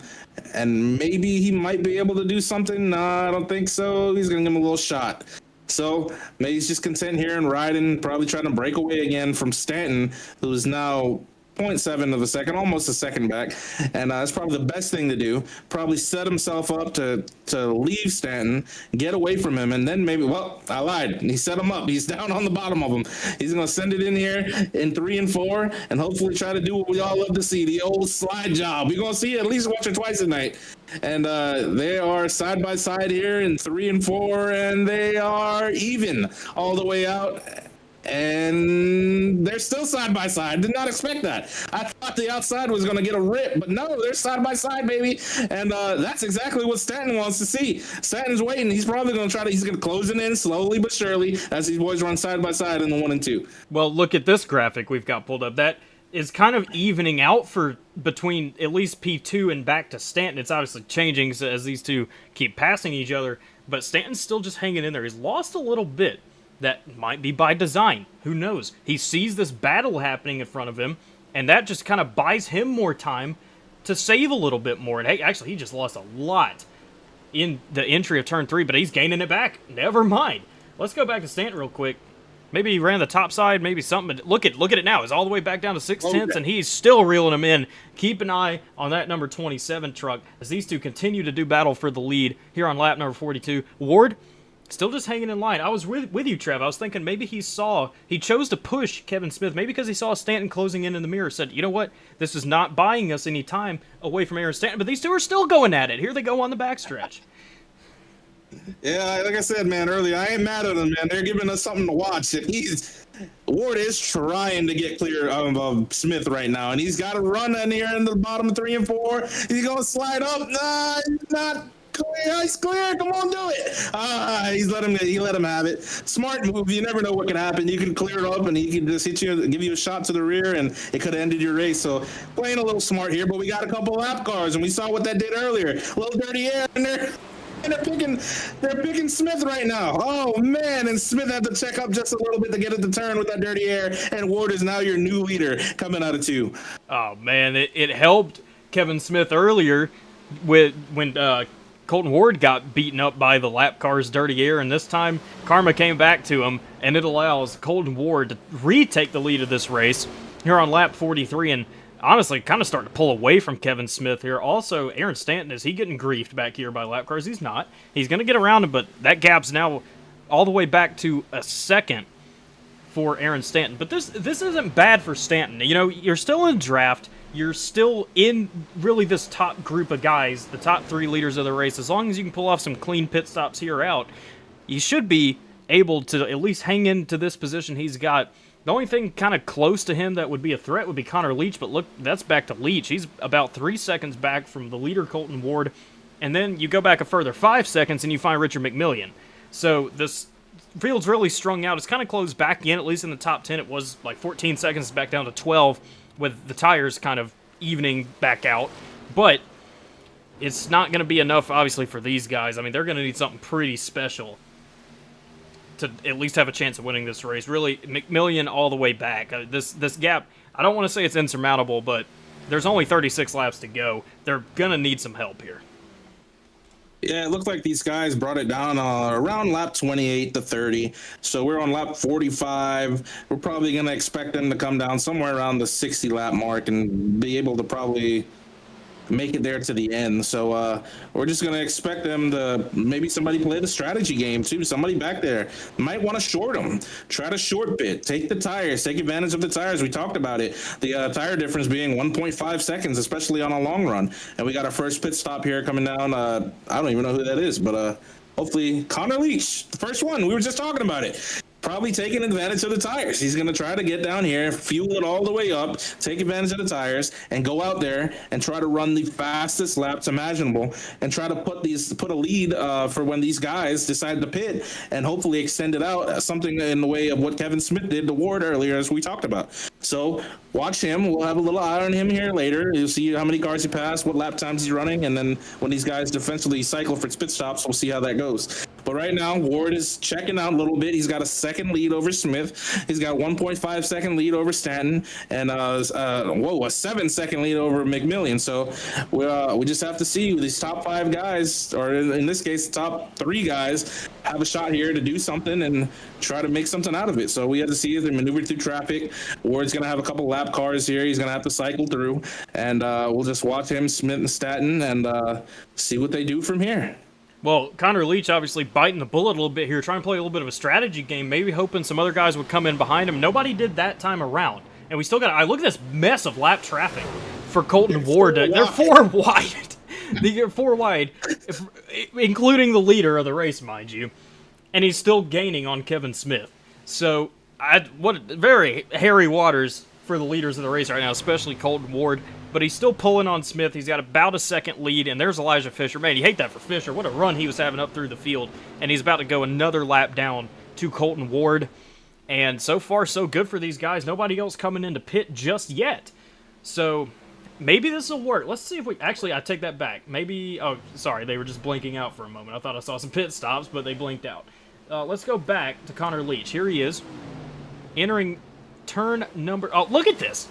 And maybe he might be able to do something. No, I don't think so. He's going to give him a little shot. So maybe he's just content here and riding, probably trying to break away again from Stanton, who's now 0.7 of a second, almost a second back. And that's probably the best thing to do. Probably set himself up to leave Stanton, get away from him, and then maybe, well, I lied. He set him up. He's down on the bottom of him. He's going to send it in here in 3 and 4 and hopefully try to do what we all love to see, the old slide job. We're going to see it at least once or twice a night. And they are side by side here in 3 and 4, and they are even all the way out. And they're still side by side. Did not expect that. I thought the outside was going to get a rip, but no, they're side by side, baby. And that's exactly what Stanton wants to see. Stanton's waiting. He's probably going to he's going to close it in slowly but surely as these boys run side by side in the 1 and 2. Well, look at this graphic we've got pulled up. That is kind of evening out for between at least P2 and back to Stanton. It's obviously changing as these two keep passing each other, but Stanton's still just hanging in there. He's lost a little bit. That might be by design. Who knows? He sees this battle happening in front of him, and that just kind of buys him more time to save a little bit more. And hey, actually, he just lost a lot in the entry of turn 3, but he's gaining it back. Never mind. Let's go back to Stanton real quick. Maybe he ran the top side, maybe something. But look at it now. It's all the way back down to 6/10, and he's still reeling him in. Keep an eye on that number 27 truck as these two continue to do battle for the lead here on lap number 42. Ward, Still just hanging in line. I was with you, Trev. I was thinking maybe he chose to push Kevin Smith, maybe because he saw Stanton closing in the mirror, said, you know what, this is not buying us any time away from Aaron Stanton, but these two are still going at it. Here they go on the backstretch. Yeah, like I said, man, earlier, I ain't mad at them, man. They're giving us something to watch. And Ward is trying to get clear of Smith right now, and he's got to run in here in the bottom 3 and 4. He's going to slide up. Nah, he's not clear. He's clear. Come on, do it. He let him have it. Smart move. You never know what can happen. You can clear it up, and he can just hit you, give you a shot to the rear, and it could have ended your race. So playing a little smart here, but we got a couple lap cars, and we saw what that did earlier. A little dirty air in there. And they're picking Smith right now. Oh man! And Smith had to check up just a little bit to get it to turn with that dirty air. And Ward is now your new leader coming out of 2. Oh man, it helped Kevin Smith earlier when Colton Ward got beaten up by the lap car's dirty air, and this time karma came back to him, and it allows Colton Ward to retake the lead of this race here on lap 43. And honestly, kind of starting to pull away from Kevin Smith here. Also, Aaron Stanton, is he getting griefed back here by lap cars? He's not. He's going to get around him, but that gap's now all the way back to a second for Aaron Stanton. But this isn't bad for Stanton. You know, you're still in draft. You're still in really this top group of guys, the top 3 leaders of the race. As long as you can pull off some clean pit stops here or out, you should be able to at least hang into this position he's got. The only thing kind of close to him that would be a threat would be Connor Leach, but look, that's back to Leach. He's about 3 seconds back from the leader, Colton Ward, and then you go back a further 5 seconds and you find Richard McMillian. So this field's really strung out. It's kind of closed back in, at least in the top 10. It was like 14 seconds back down to 12 with the tires kind of evening back out. But it's not going to be enough, obviously, for these guys. I mean, they're going to need something pretty special to at least have a chance of winning this race. Really, McMillian all the way back. This gap, I don't want to say it's insurmountable, but there's only 36 laps to go. They're going to need some help here. Yeah, it looked like these guys brought it down around lap 28 to 30. So we're on lap 45. We're probably going to expect them to come down somewhere around the 60 lap mark and be able to probably make it there to the end. So we're just going to expect them to maybe somebody play the strategy game too. Somebody back there might want to short them, try to short bit, take the tires, take advantage of the tires. We talked about it. The tire difference being 1.5 seconds, especially on a long run. And we got our first pit stop here coming down. I don't even know who that is, but hopefully Connor Leach, the first one. We were just talking about it. Probably taking advantage of the tires. He's going to try to get down here, fuel it all the way up, take advantage of the tires, and go out there and try to run the fastest laps imaginable and try to put a lead for when these guys decide to pit and hopefully extend it out, something in the way of what Kevin Smith did to Ward earlier, as we talked about. So watch him. We'll have a little eye on him here later. You'll see how many cars he passed, what lap times he's running, and then when these guys defensively cycle for pit stops, we'll see how that goes. But right now, Ward is checking out a little bit. He's got a second lead over Smith. He's got 1.5 second lead over Stanton, and a 7-second lead over McMillian. So we just have to see these top 5 guys, or in this case, the top 3 guys, have a shot here to do something and try to make something out of it. So we have to see if they maneuver through traffic. Ward's going to have a couple lap cars here. He's going to have to cycle through, and we'll just watch him, Smith and Stanton, and see what they do from here. Well, Connor Leach obviously biting the bullet a little bit here, trying to play a little bit of a strategy game, maybe hoping some other guys would come in behind him. Nobody did that time around. And we still got, I look at this mess of lap traffic for Colton Ward. They're 4 wide. They're 4 wide, including the leader of the race, mind you. And he's still gaining on Kevin Smith. So, what very hairy waters for the leaders of the race right now, especially Colton Ward. But he's still pulling on Smith. He's got about a second lead, and there's Elijah Fisher. Man, you hate that for Fisher. What a run he was having up through the field. And he's about to go another lap down to Colton Ward. And so far, so good for these guys. Nobody else coming into pit just yet. So maybe this will work. Let's see if we... Actually, I take that back. Maybe... Oh, sorry. They were just blinking out for a moment. I thought I saw some pit stops, but they blinked out. Let's go back to Connor Leach. Here he is. Entering turn number... Oh, look at this.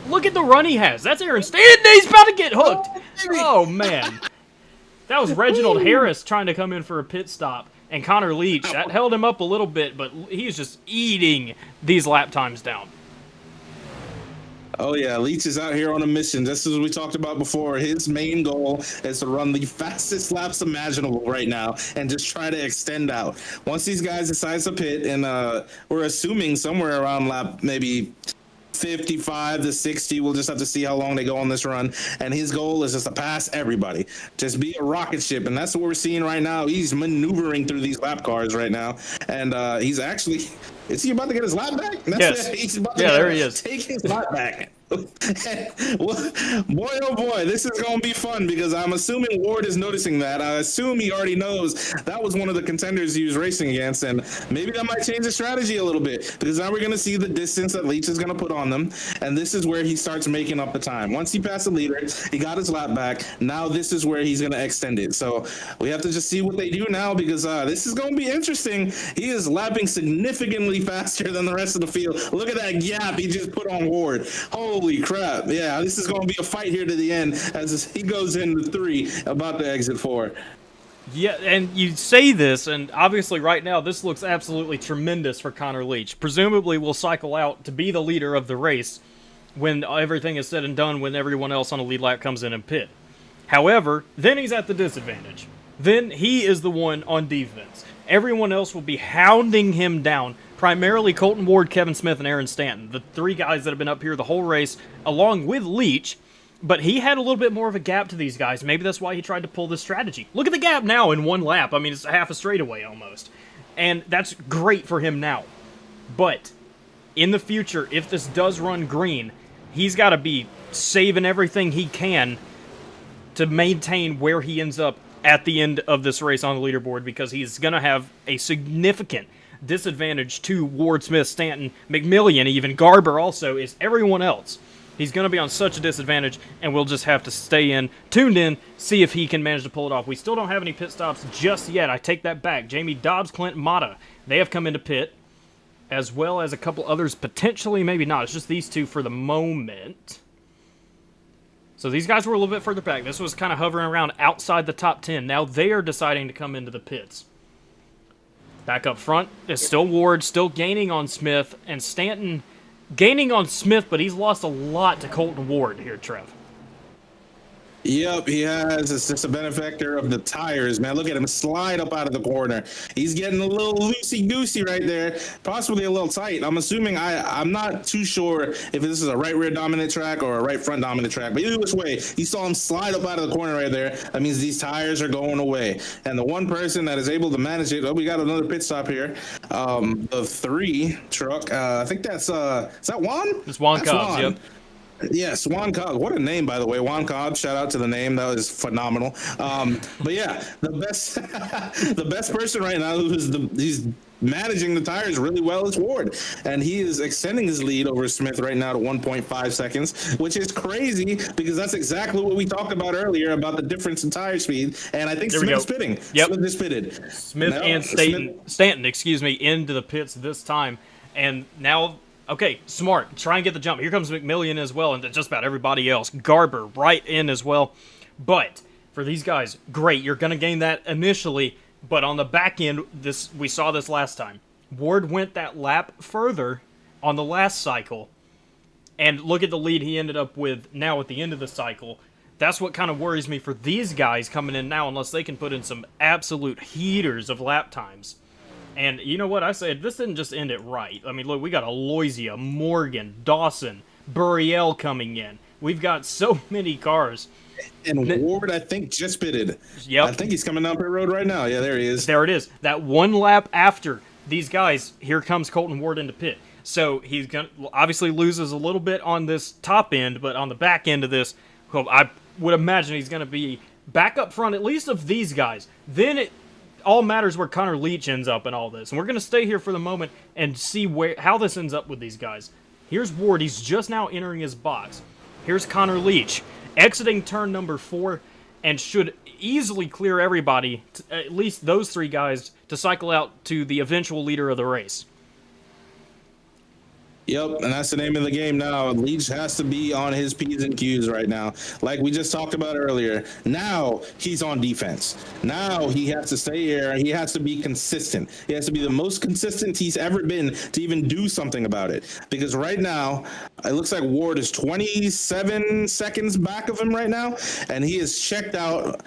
Look at the run he has. That's Aaron Stanton. He's about to get hooked. Oh, man. That was Reginald Harris trying to come in for a pit stop. And Connor Leach, that held him up a little bit, but he's just eating these lap times down. Oh yeah, Leach is out here on a mission. Just as we talked about before, his main goal is to run the fastest laps imaginable right now and just try to extend out. Once these guys decide to pit, and we're assuming somewhere around lap maybe 55 to 60. We'll just have to see how long they go on this run. And his goal is just to pass everybody, just be a rocket ship. And that's what we're seeing right now. He's maneuvering through these lap cars right now. And he's actually, is he about to get his lap back? Yes. He's about to there he is. take his lap back. Boy, oh boy, this is going to be fun because I'm assuming Ward is noticing that. I assume he already knows that was one of the contenders he was racing against, and maybe that might change the strategy a little bit because now we're going to see the distance that Leach is going to put on them, and this is where he starts making up the time. Once he passed the leader, he got his lap back. Now this is where he's going to extend it. So we have to just see what they do now because this is going to be interesting. He is lapping significantly faster than the rest of the field. Look at that gap he just put on Ward. Holy crap. Yeah, this is going to be a fight here to the end as he goes into 3, about to exit 4. Yeah, and you say this, and obviously right now this looks absolutely tremendous for Connor Leach. Presumably will cycle out to be the leader of the race when everything is said and done, when everyone else on the lead lap comes in and pit. However, then he's at the disadvantage. Then he is the one on defense. Everyone else will be hounding him down. Primarily Colton Ward, Kevin Smith, and Aaron Stanton, the 3 guys that have been up here the whole race, along with Leach. But he had a little bit more of a gap to these guys. Maybe that's why he tried to pull this strategy. Look at the gap now in 1 lap. I mean, it's half a straightaway almost. And that's great for him now. But in the future, if this does run green, he's got to be saving everything he can to maintain where he ends up at the end of this race on the leaderboard, because he's going to have a significant disadvantage to Ward, Smith, Stanton, McMillian, even Garber also, is everyone else. He's going to be on such a disadvantage, and we'll just have to stay tuned in, see if he can manage to pull it off. We still don't have any pit stops just yet. I take that back. Jamie Dobbs, Clint Mata, they have come into pit, as well as a couple others potentially, maybe not. It's just these 2 for the moment. So these guys were a little bit further back. This was kind of hovering around outside the top 10. Now they are deciding to come into the pits. Back up front is still Ward, still gaining on Smith, and Stanton gaining on Smith, but he's lost a lot to Colton Ward here, Trev. Yep, he has. It's just a benefactor of the tires, man. Look at him slide up out of the corner. He's getting a little loosey-goosey right there, possibly a little tight. I'm assuming, I'm not too sure if this is a right rear dominant track or a right front dominant track, but either which way, you saw him slide up out of the corner right there. That means these tires are going away. And the one person that is able to manage it, we got another pit stop here. The 3 truck, I think that's, is that Juan? It's Juan Cobbs, yep. Yes, Juan Cobb. What a name, by the way. Juan Cobb. Shout out to the name. That was phenomenal. But yeah, the best, the best person right now he's managing the tires really well is Ward, and he is extending his lead over Smith right now to 1.5 seconds, which is crazy because that's exactly what we talked about earlier about the difference in tire speed. And I think Smith's pitting. Yep. Smith is pitted. Smith and Stanton, into the pits this time, and now. Okay, smart. Try and get the jump. Here comes McMillian as well, and just about everybody else. Garber right in as well. But for these guys, great. You're going to gain that initially, but on the back end, we saw this last time. Ward went that lap further on the last cycle, and look at the lead he ended up with now at the end of the cycle. That's what kind of worries me for these guys coming in now, unless they can put in some absolute heaters of lap times. And you know what I said? This didn't just end it right. I mean, look, we got Aloysia, Morgan, Dawson, Buriel coming in. We've got so many cars. And Ward, I think, just pitted. Yep. I think he's coming down pit road right now. Yeah, there he is. There it is. That 1 lap after these guys, here comes Colton Ward into pit. So he's going to obviously loses a little bit on this top end, but on the back end of this, well, I would imagine he's going to be back up front, at least of these guys. Then it all matters where Connor Leach ends up in all this. And we're going to stay here for the moment and see how this ends up with these guys. Here's Ward. He's just now entering his box. Here's Connor Leach exiting turn number 4 and should easily clear everybody, at least those 3 guys, to cycle out to the eventual leader of the race. Yep, and that's the name of the game now. Leach has to be on his P's and Q's right now. Like we just talked about earlier, now he's on defense. Now he has to stay here. He has to be consistent. He has to be the most consistent he's ever been to even do something about it. Because right now, It looks like Ward is 27 seconds back of him right now, and he is checked out.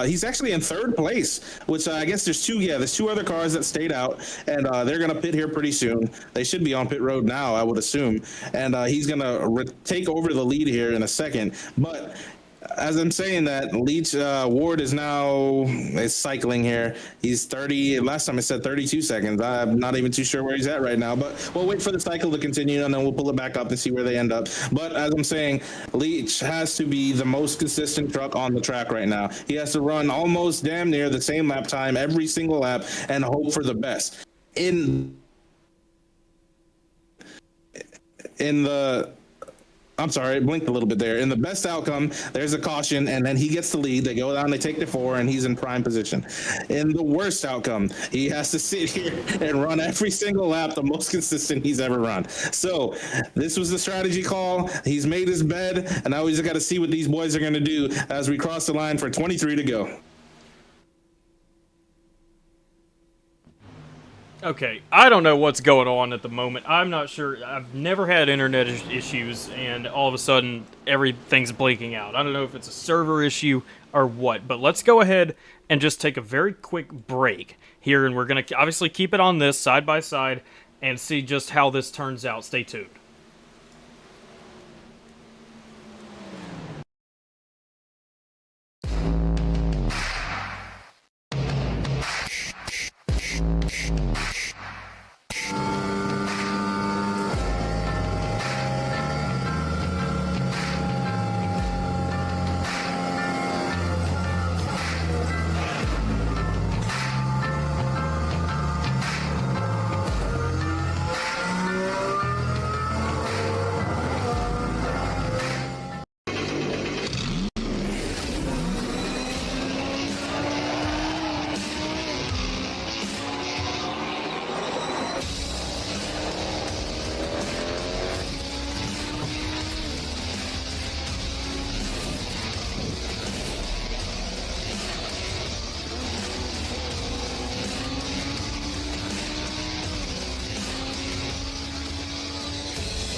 He's actually in third place, which I guess there's two other cars that stayed out, and they're gonna pit here pretty soon. They should be on pit road now, I would assume, and he's gonna take over the lead here in a second. But as I'm saying that, Ward is cycling here. He's 30. Last time I said 32 seconds. I'm not even too sure where he's at right now, but we'll wait for the cycle to continue and then we'll pull it back up and see where they end up. But as I'm saying, Leach has to be the most consistent truck on the track right now. He has to run almost damn near the same lap time every single lap and hope for the best. I'm sorry, it blinked a little bit there. In the best outcome, there's a caution, and then he gets the lead. They go down, they take the 4, and he's in prime position. In the worst outcome, he has to sit here and run every single lap, the most consistent he's ever run. So this was the strategy call. He's made his bed, and now we just got to see what these boys are going to do as we cross the line for 23 to go. Okay, I don't know what's going on at the moment. I'm not sure. I've never had internet issues, and all of a sudden, everything's blinking out. I don't know if it's a server issue or what, but let's go ahead and just take a very quick break here, and we're going to obviously keep it on this side by side and see just how this turns out. Stay tuned.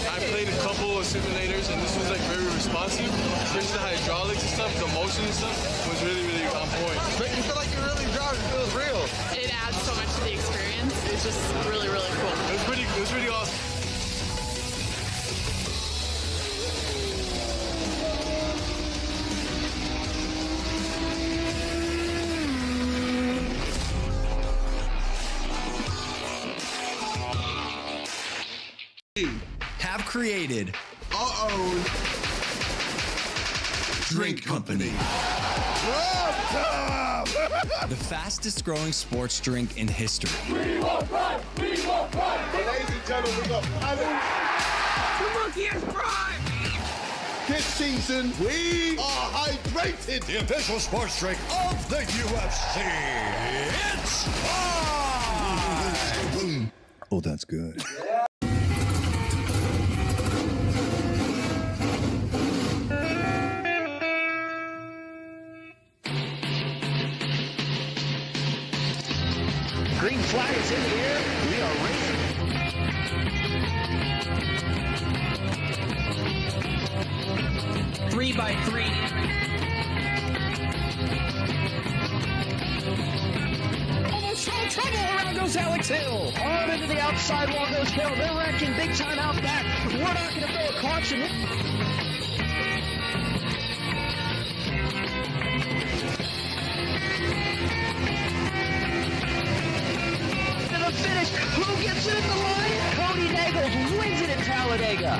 I played a couple of simulators and this was like very responsive, especially the hydraulics and stuff, the motion and stuff was really, really on point. But you feel like you're really driving, it feels real. It adds so much to the experience. It's just really, really cool. It was pretty awesome. Have created our own drink company. The fastest growing sports drink in history. We will run! We will run! Ladies and gentlemen, we got the monkey is prime! This season, we are hydrated! The official sports drink of the UFC. It's on! Oh, that's good. Green flag is in the air. We are racing. Three by three. Almost no trouble. Around goes Alex Hill. On into the outside wall goes Hill. They're wrecking big time out back. We're not going to throw a caution. Finish. Who gets it at the line? Cody Nagels wins it in Talladega.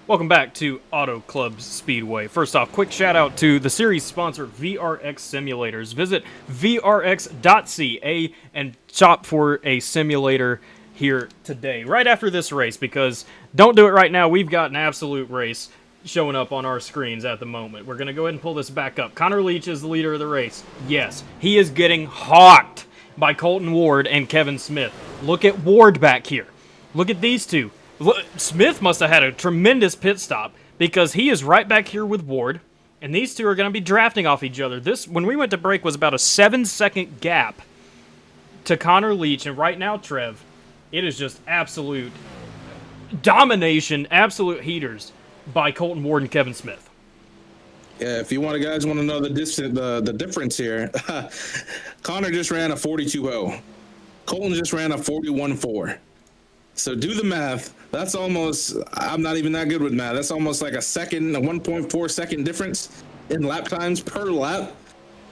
Welcome back to Auto Club Speedway. First off, quick shout out to the series sponsor VRX Simulators. Visit vrx.ca and shop for a simulator here today, right after this race, because don't do it right now. We've got an absolute race showing up on our screens at the moment. We're going to go ahead and pull this back up. Connor Leach is the leader of the race. Yes, he is getting hawked by Colton Ward and Kevin Smith. Look at Ward back here. Look at these two. Smith must have had a tremendous pit stop because he is right back here with Ward, and these two are going to be drafting off each other. This, when we went to break, was about a 7-second gap to Connor Leach, and right now, Trev, it is just absolute domination, absolute heaters by Colton Ward and Kevin Smith. Yeah, if you guys want to know the difference here, Connor just ran a 42.0. Colton just ran a 41.4. So do the math. That's almost, I'm not even that good with math. That's almost like a 1.4 second difference in lap times per lap.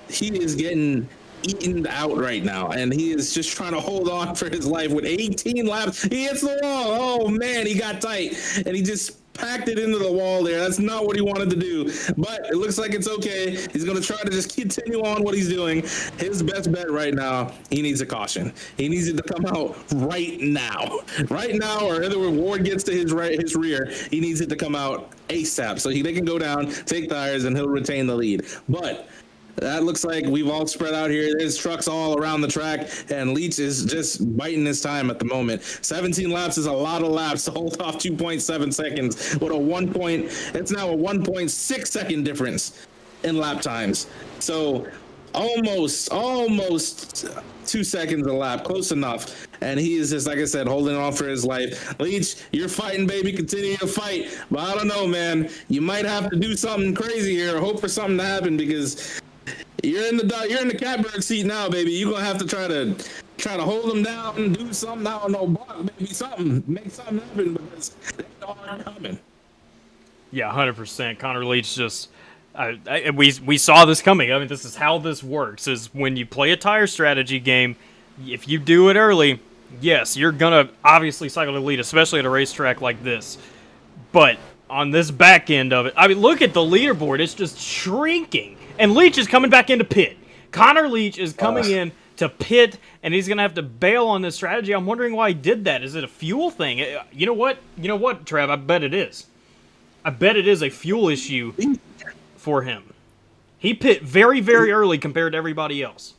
He is getting eaten out right now, and he is just trying to hold on for his life with 18 laps. He hits the wall. Oh man, he got tight, and he just packed it into the wall there. That's not what he wanted to do, but it looks like it's okay. He's going to try to just continue on what he's doing. His best bet right now, he needs a caution. He needs it to come out right now, or either when Ward gets to his rear, he needs it to come out ASAP so they can go down, take tires, and he'll retain the lead. But that looks like we've all spread out here. There's trucks all around the track, and Leach is just biting his time at the moment. 17 laps is a lot of laps to hold off 2.7 seconds with it's now a 1.6 second difference in lap times. So almost 2 seconds a lap, close enough. And he is just, like I said, holding on for his life. Leach, you're fighting, baby. Continue to fight. But I don't know, man. You might have to do something crazy here or hope for something to happen because you're in the catbird seat now, baby. You're gonna have to try to hold them down and do something. I don't know, block, maybe something, make something happen because they are coming. Yeah, 100%. Connor Leach just, we saw this coming. I mean, this is how this works: is when you play a tire strategy game. If you do it early, yes, you're gonna obviously cycle the lead, especially at a racetrack like this. But on this back end of it, I mean, look at the leaderboard; it's just shrinking. And Leach is coming back into pit. Connor Leach is coming in to pit, and he's going to have to bail on this strategy. I'm wondering why he did that. Is it a fuel thing? You know what, Trev? I bet it is. I bet it is a fuel issue for him. He pit very, very early compared to everybody else.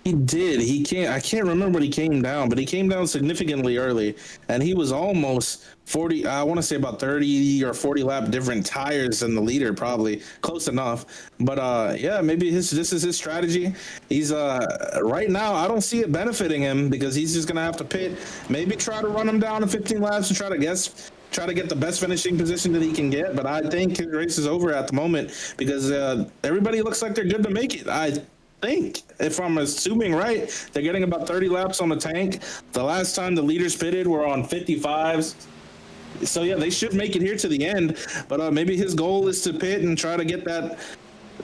He did. I can't remember when he came down, but he came down significantly early, and he was almost 40. I want to say about 30 or 40 lap different tires than the leader, probably close enough. But yeah, maybe this is his strategy. He's right now. I don't see it benefiting him because he's just gonna have to pit. Maybe try to run him down to 15 laps and try to get the best finishing position that he can get. But I think his race is over at the moment because everybody looks like they're good to make it. I think, if I'm assuming right, they're getting about 30 laps on the tank. The last time the leaders pitted were on 55s. So yeah, they should make it here to the end. But maybe his goal is to pit and try to get that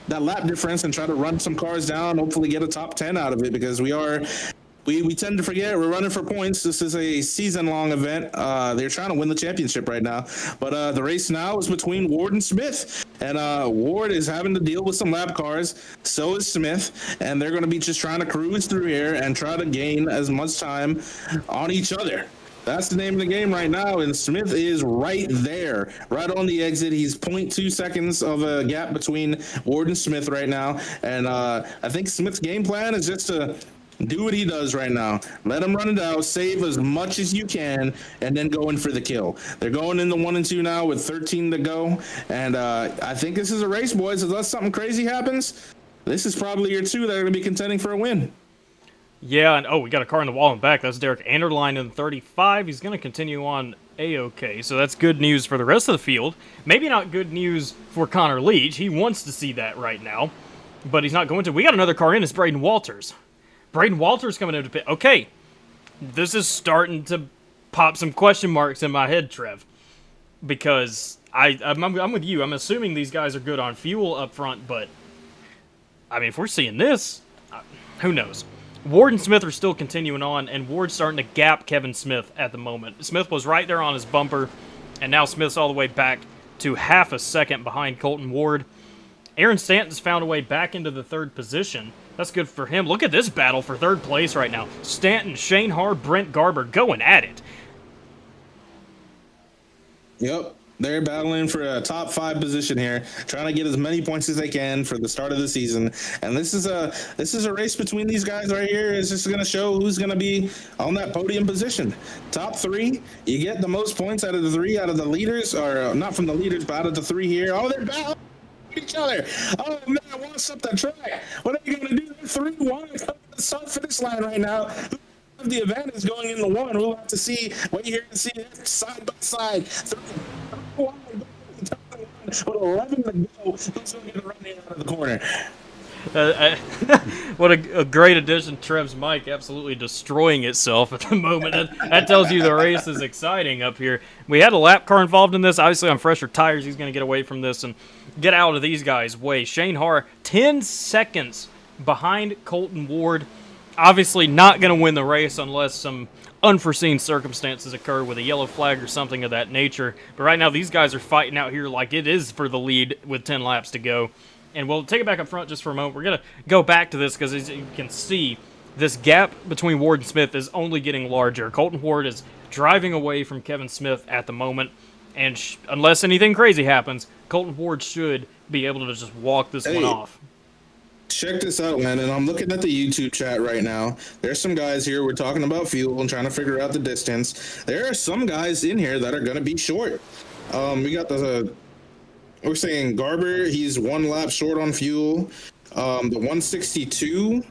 lap difference and try to run some cars down, hopefully get a top 10 out of it because we tend to forget we're running for points. This is a season-long event. They're trying to win the championship right now. But the race now is between Ward and Smith. And Ward is having to deal with some lap cars. So is Smith. And they're going to be just trying to cruise through here and try to gain as much time on each other. That's the name of the game right now, and Smith is right there, right on the exit. He's 0.2 seconds of a gap between Ward and Smith right now. And I think Smith's game plan is just to do what he does right now. Let him run it out, save as much as you can, and then go in for the kill. They're going in the 1 and 2 now with 13 to go. And I think this is a race, boys. Unless something crazy happens, this is probably your two that are going to be contending for a win. Yeah, and we got a car in the wall and back. That's Derek Anderline in 35. He's going to continue on A-OK, so that's good news for the rest of the field. Maybe not good news for Connor Leach. He wants to see that right now, but he's not going to. We got another car in. It's Braden Walters. Braden Walters coming into pit. Okay, this is starting to pop some question marks in my head, Trev, because I'm with you. I'm assuming these guys are good on fuel up front, but, I mean, if we're seeing this, who knows? Ward and Smith are still continuing on, and Ward's starting to gap Kevin Smith at the moment. Smith was right there on his bumper, and now Smith's all the way back to half a second behind Colton Ward. Aaron Stanton's found a way back into the third position. That's good for him. Look at this battle for third place right now. Stanton, Shane Haar, Brent Garber going at it. Yep. They're battling for a top 5 position here, trying to get as many points as they can for the start of the season. And this is a race between these guys right here. It's just going to show who's going to be on that podium position. Top 3, you get the most points out of the 3 out of the leaders, or not from the leaders, but out of the 3 here. Oh, they're battling each other. Oh man, I want something to try. What are you going to do? They're 3-1 coming to the start finish line right now. The event is going into 1. We'll have to see. Wait here to see it side by side. 3-1 with 11 to go. Who's going to get a run in out of the corner? What a great addition. Trev's mic absolutely destroying itself at the moment. That tells you the race is exciting up here. We had a lap car involved in this. Obviously, on fresher tires, he's going to get away from this and get out of these guys' way. Shane Haar, 10 seconds behind Colton Ward. Obviously not going to win the race unless some unforeseen circumstances occur with a yellow flag or something of that nature. But right now, these guys are fighting out here like it is for the lead with 10 laps to go. And we'll take it back up front just for a moment. We're going to go back to this because as you can see, this gap between Ward and Smith is only getting larger. Colton Ward is driving away from Kevin Smith at the moment. And unless anything crazy happens, Colton Ward should be able to just walk this one off. Check this out, man. And I'm looking at the YouTube chat right now. There's some guys here. We're talking about fuel and trying to figure out the distance. There are some guys in here that are going to be short. We got we're saying Garber, he's 1 lap short on fuel. The 162,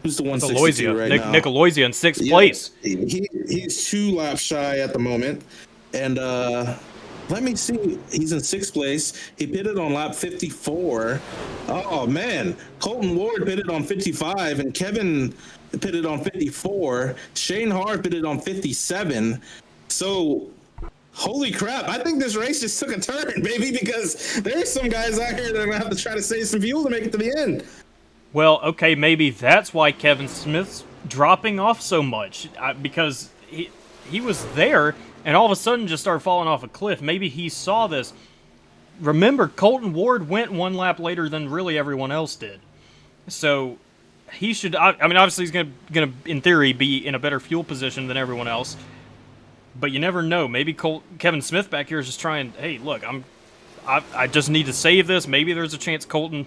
who's the 162 right now? Nick Aloysia in 6th place. He's 2 laps shy at the moment. And let me see. He's in 6th place. He pitted on lap 54. Oh, man. Colton Ward pitted on 55, and Kevin pitted on 54. Shane Haar pitted on 57. So, holy crap. I think this race just took a turn, baby, because there's some guys out here that are going to have to try to save some fuel to make it to the end. Well, okay, maybe that's why Kevin Smith's dropping off so much, because he was there and all of a sudden just started falling off a cliff. Maybe he saw this. Remember, Colton Ward went 1 lap later than really everyone else did. So he should, I mean, obviously he's going to, in theory, be in a better fuel position than everyone else. But you never know. Maybe Kevin Smith back here is just trying, hey, look, I just need to save this. Maybe there's a chance Colton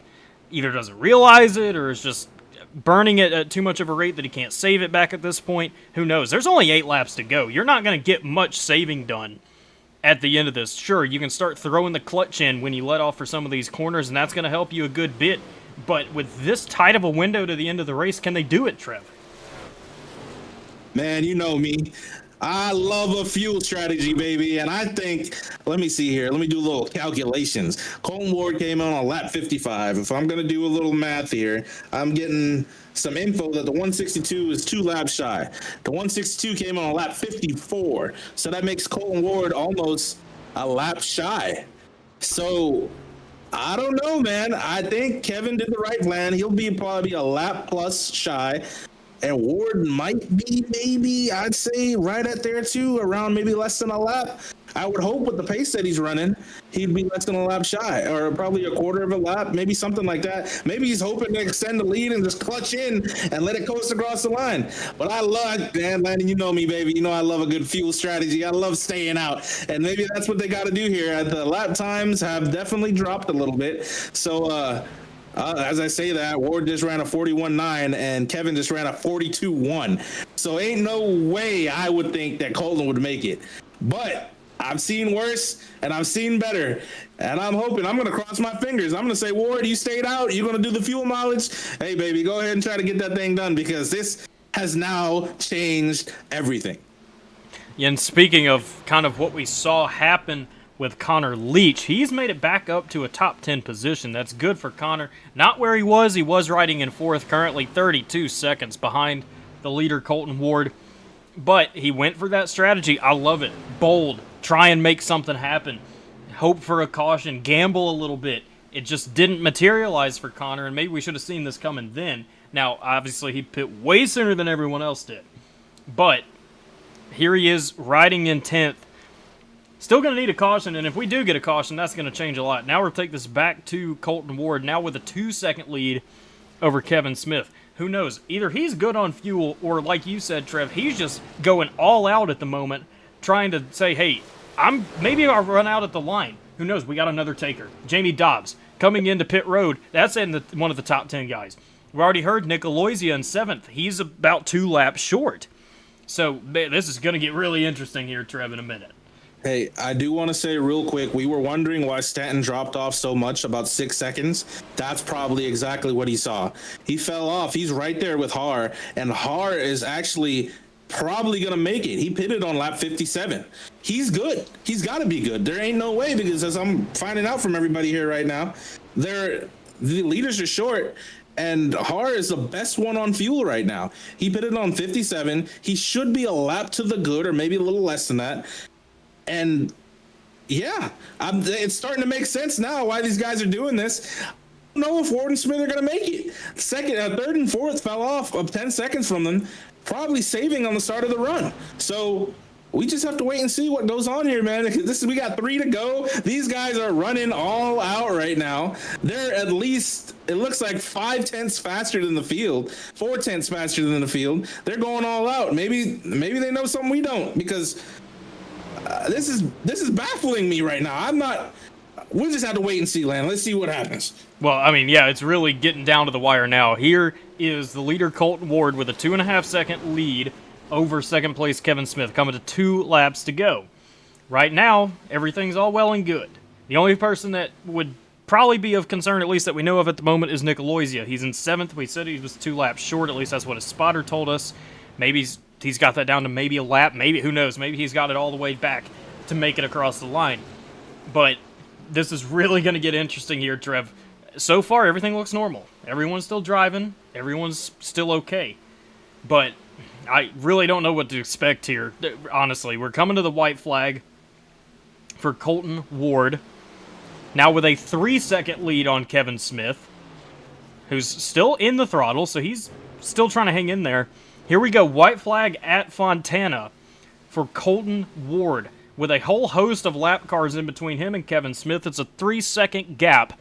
either doesn't realize it or is just burning it at too much of a rate that he can't save it back at this point. Who knows? There's only 8 laps to go. You're not going to get much saving done at the end of this. Sure, you can start throwing the clutch in when you let off for some of these corners, and that's going to help you a good bit. But with this tight of a window to the end of the race, can they do it, Trev? Man, you know me. I love a fuel strategy, baby. And I think, let me see here. Let me do a little calculations. Colton Ward came on lap 55. If I'm going to do a little math here, I'm getting some info that the 162 is 2 laps shy. The 162 came on lap 54. So that makes Colton Ward almost a lap shy. So I don't know, man. I think Kevin did the right plan. He'll be probably a lap plus shy. And Ward might be, maybe, I'd say, right at there, too, around maybe less than a lap. I would hope with the pace that he's running, he'd be less than a lap shy, or probably a quarter of a lap, maybe something like that. Maybe he's hoping to extend the lead and just clutch in and let it coast across the line. But I love, man, Landon, you know me, baby. You know I love a good fuel strategy. I love staying out. And maybe that's what they got to do here. The lap times have definitely dropped a little bit. So, as I say that, Ward just ran a 41.9 and Kevin just ran a 42.1. So ain't no way I would think that Colton would make it. But I've seen worse and I've seen better. And I'm hoping, I'm going to cross my fingers. I'm going to say, Ward, you stayed out. You're going to do the fuel mileage. Hey, baby, go ahead and try to get that thing done because this has now changed everything. Yeah, and speaking of kind of what we saw happen with Connor Leach, he's made it back up to a top 10 position. That's good for Connor. Not where he was riding in 4th, currently 32 seconds behind the leader, Colton Ward. But he went for that strategy. I love it. Bold. Try and make something happen. Hope for a caution. Gamble a little bit. It just didn't materialize for Connor, and maybe we should have seen this coming then. Now, obviously, he pit way sooner than everyone else did. But here he is riding in 10th. Still going to need a caution, and if we do get a caution, that's going to change a lot. Now we'll take this back to Colton Ward, now with a 2-second lead over Kevin Smith. Who knows? Either he's good on fuel, or like you said, Trev, he's just going all out at the moment, trying to say, hey, maybe I'll run out at the line. Who knows? We got another taker. Jamie Dobbs coming into pit road. That's in one of the top 10 guys. We already heard Nick Aloysia in 7th. He's about 2 laps short. So this is going to get really interesting here, Trev, in a minute. Hey, I do want to say real quick, we were wondering why Stanton dropped off so much, about 6 seconds. That's probably exactly what he saw. He fell off. He's right there with Har, and Har is actually probably going to make it. He pitted on lap 57. He's good. He's got to be good. There ain't no way, because as I'm finding out from everybody here right now, the leaders are short, and Har is the best one on fuel right now. He pitted on 57. He should be a lap to the good, or maybe a little less than that. And yeah, it's starting to make sense now why these guys are doing this. I don't know if Ward and Smith are going to make it. Third and fourth fell off of 10 seconds from them, probably saving on the start of the run. So we just have to wait and see what goes on here, man. We got 3 to go. These guys are running all out right now. They're at least, it looks like 5 tenths faster than the field, 4 tenths faster than the field. They're going all out. Maybe they know something we don't, because this is baffling me right now. We'll just have to wait and see, Landon. Let's see what happens. Well, I mean, yeah, it's really getting down to the wire now. Here is the leader, Colton Ward, with a 2.5-second lead over second place Kevin Smith, coming to 2 laps to go. Right now, everything's all well and good. The only person that would probably be of concern, at least that we know of at the moment, is Nick Aloysia. He's in 7th. We said he was 2 laps short. At least that's what his spotter told us. Maybe he's got that down to maybe a lap. Maybe, who knows? Maybe he's got it all the way back to make it across the line. But this is really going to get interesting here, Trev. So far, everything looks normal. Everyone's still driving. Everyone's still okay. But I really don't know what to expect here. Honestly, we're coming to the white flag for Colton Ward. Now with a 3-second lead on Kevin Smith, who's still in the throttle, so he's still trying to hang in there. Here we go, white flag at Fontana for Colton Ward. With a whole host of lap cars in between him and Kevin Smith, it's a 3-second gap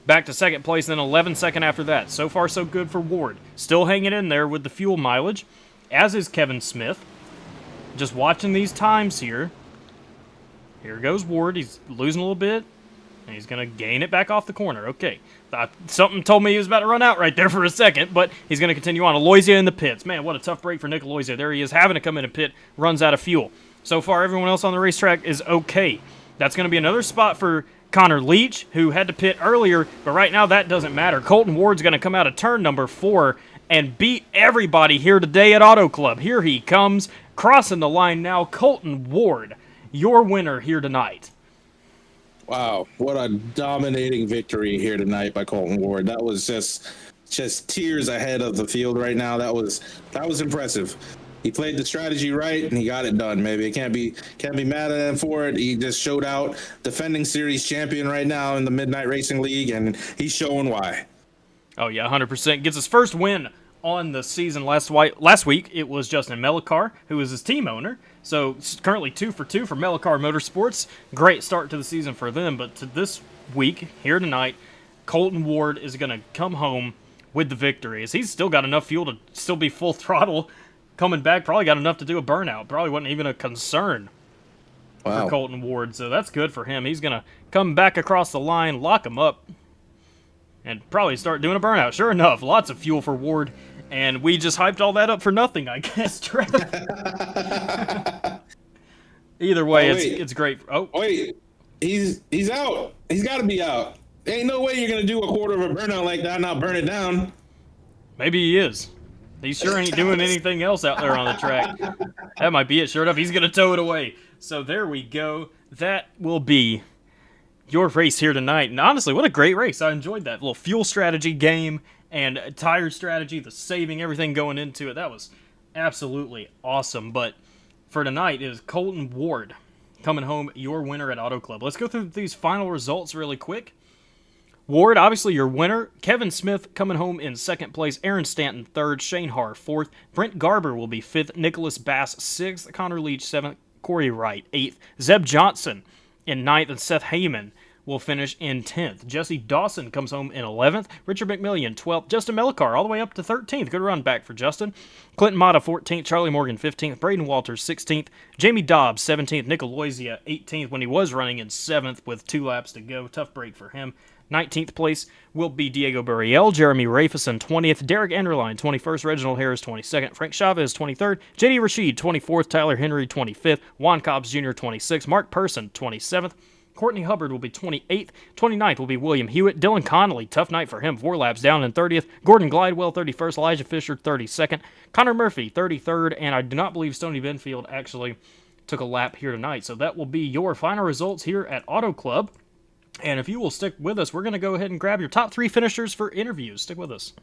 back to second place, then 11-second after that. So far, so good for Ward. Still hanging in there with the fuel mileage, as is Kevin Smith. Just watching these times here. Here goes Ward. He's losing a little bit, and he's going to gain it back off the corner. Okay. Something told me he was about to run out right there for a second, but he's going to continue on. Aloysia in the pits. Man, what a tough break for Nick Aloysia. There he is, having to come in and pit, runs out of fuel. So far, everyone else on the racetrack is okay. That's going to be another spot for Connor Leach, who had to pit earlier, but right now that doesn't matter. Colton Ward's going to come out of turn number 4 and beat everybody here today at Auto Club. Here he comes, crossing the line now. Colton Ward, your winner here tonight. Wow, what a dominating victory here tonight by Colton Ward. That was just tears ahead of the field right now. That was impressive. He played the strategy right, and he got it done, maybe. Can't be mad at him for it. He just showed out, defending series champion right now in the Midnight Racing League, and he's showing why. Oh, yeah, 100%. Gets his first win on the season last week. It was Justin Melikar, who is his team owner. So currently 2 for 2 for Melikar Motorsports. Great start to the season for them. But to this week, here tonight, Colton Ward is going to come home with the victory, as he's still got enough fuel to still be full throttle. Coming back, probably got enough to do a burnout. Probably wasn't even a concern for Colton Ward, so that's good for him. He's going to come back across the line, lock him up, and probably start doing a burnout. Sure enough, lots of fuel for Ward, and we just hyped all that up for nothing, I guess, Trev. Either way, it's great. Oh, wait, he's out. He's got to be out. Ain't no way you're going to do a quarter of a burnout like that and not burn it down. Maybe he is. He sure ain't doing anything else out there on the track. That might be it. Sure enough, he's going to tow it away. So there we go. That will be your race here tonight. And honestly, what a great race. I enjoyed that little fuel strategy game and tire strategy, the saving, everything going into it. That was absolutely awesome. But for tonight is Colton Ward coming home, your winner at Auto Club. Let's go through these final results really quick. Ward, obviously your winner. Kevin Smith coming home in second place. Aaron Stanton third. Shane Har fourth. Brent Garber will be fifth. Nicholas Bass sixth. Connor Leach seventh. Corey Wright eighth. Zeb Johnson in ninth. And Seth Heyman will finish in 10th. Jesse Dawson comes home in 11th. Richard McMillian, 12th. Justin Melicar, all the way up to 13th. Good run back for Justin. Clinton Mata, 14th. Charlie Morgan, 15th. Braden Walters, 16th. Jamie Dobbs, 17th. Nick Aloysia, 18th, when he was running in 7th with 2 laps to go. Tough break for him. 19th place will be Diego Burriel, Jeremy Rafison, 20th, Derek Enderline, 21st, Reginald Harris, 22nd, Frank Chavez, 23rd, J.D. Rashid, 24th, Tyler Henry, 25th, Juan Cobbs Jr., 26th, Mark Person, 27th, Courtney Hubbard will be 28th, 29th will be William Hewitt, Dylan Connolly, tough night for him, 4 laps down in 30th, Gordon Glidewell, 31st, Elijah Fisher, 32nd, Connor Murphy, 33rd, and I do not believe Stoney Benfield actually took a lap here tonight, so that will be your final results here at Auto Club. And if you will stick with us, we're going to go ahead and grab your top 3 finishers for interviews. Stick with us.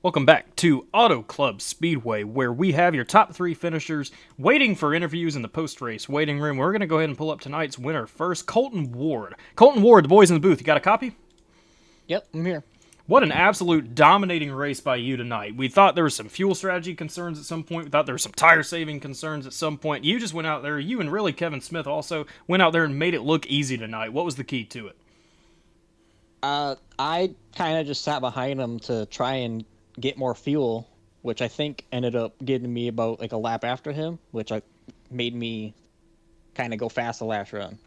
Welcome back to Auto Club Speedway, where we have your top 3 finishers waiting for interviews in the post-race waiting room. We're going to go ahead and pull up tonight's winner first, Colton Ward. Colton Ward, the boys in the booth, you got a copy? Yep, I'm here. What an absolute dominating race by you tonight. We thought there were some fuel strategy concerns at some point. We thought there were some tire-saving concerns at some point. You just went out there, you and really Kevin Smith also went out there and made it look easy tonight. What was the key to it? I kind of just sat behind him to try and get more fuel, which I think ended up getting me about like a lap after him, which made me kind of go fast the last run.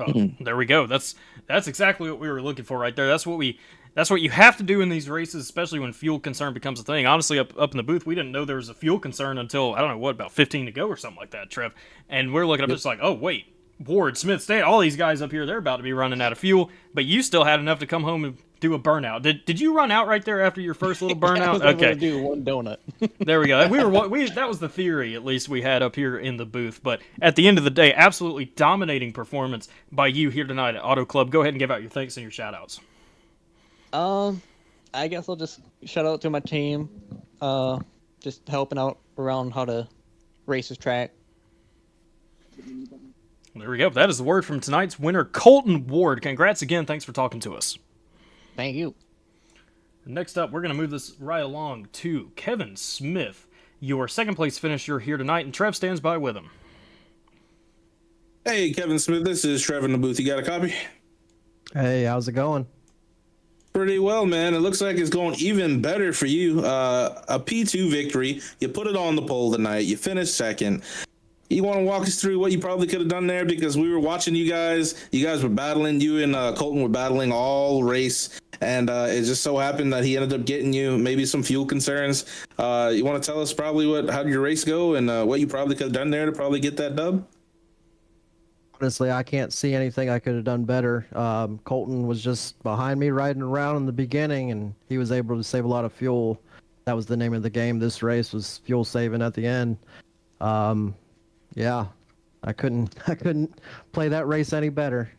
Oh, there we go. That's exactly what we were looking for right there. That's what you have to do in these races, especially when fuel concern becomes a thing. Honestly, up in the booth, we didn't know there was a fuel concern until, I don't know, what, about 15 to go or something like that, Trev. And we're looking up, it's like, oh, wait, Ward, Smith, State, all these guys up here, they're about to be running out of fuel, but you still had enough to come home and do a burnout. Did you run out right there after your first little burnout? I was able to do one donut. There we go. That was the theory, at least, we had up here in the booth. But at the end of the day, absolutely dominating performance by you here tonight at Auto Club. Go ahead and give out your thanks and your shout-outs. I guess I'll just shout out to my team, just helping out around how to race this track. There we go. That is the word from tonight's winner, Colton Ward. Congrats again. Thanks for talking to us. Thank you. Next up, we're going to move this right along to Kevin Smith, your second place finisher here tonight, and Trev stands by with him. Hey, Kevin Smith, this is Trevin in the booth. You got a copy? Hey, how's it going? Pretty well, man. It looks like it's going even better for you. A P2 victory. You put it on the pole tonight. You finished second. You want to walk us through what you probably could have done there? Because we were watching you guys. You guys were battling. You and Colton were battling all race. And it just so happened that he ended up getting you maybe some fuel concerns. You want to tell us probably how did your race go and what you probably could have done there to probably get that dub? Honestly, I can't see anything I could have done better. Colton was just behind me riding around in the beginning, and he was able to save a lot of fuel. That was the name of the game. This race was fuel saving at the end. Yeah, I couldn't play that race any better.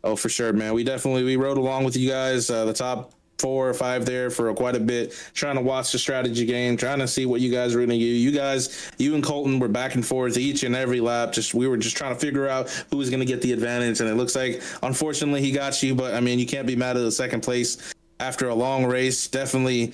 Oh, for sure, man. We rode along with you guys, the top 4 or 5 there for quite a bit, trying to watch the strategy game, trying to see what you guys were going to do. You and Colton were back and forth each and every lap. We were just trying to figure out who was going to get the advantage, and it looks like, unfortunately, he got you. But I mean, you can't be mad at the second place after a long race. Definitely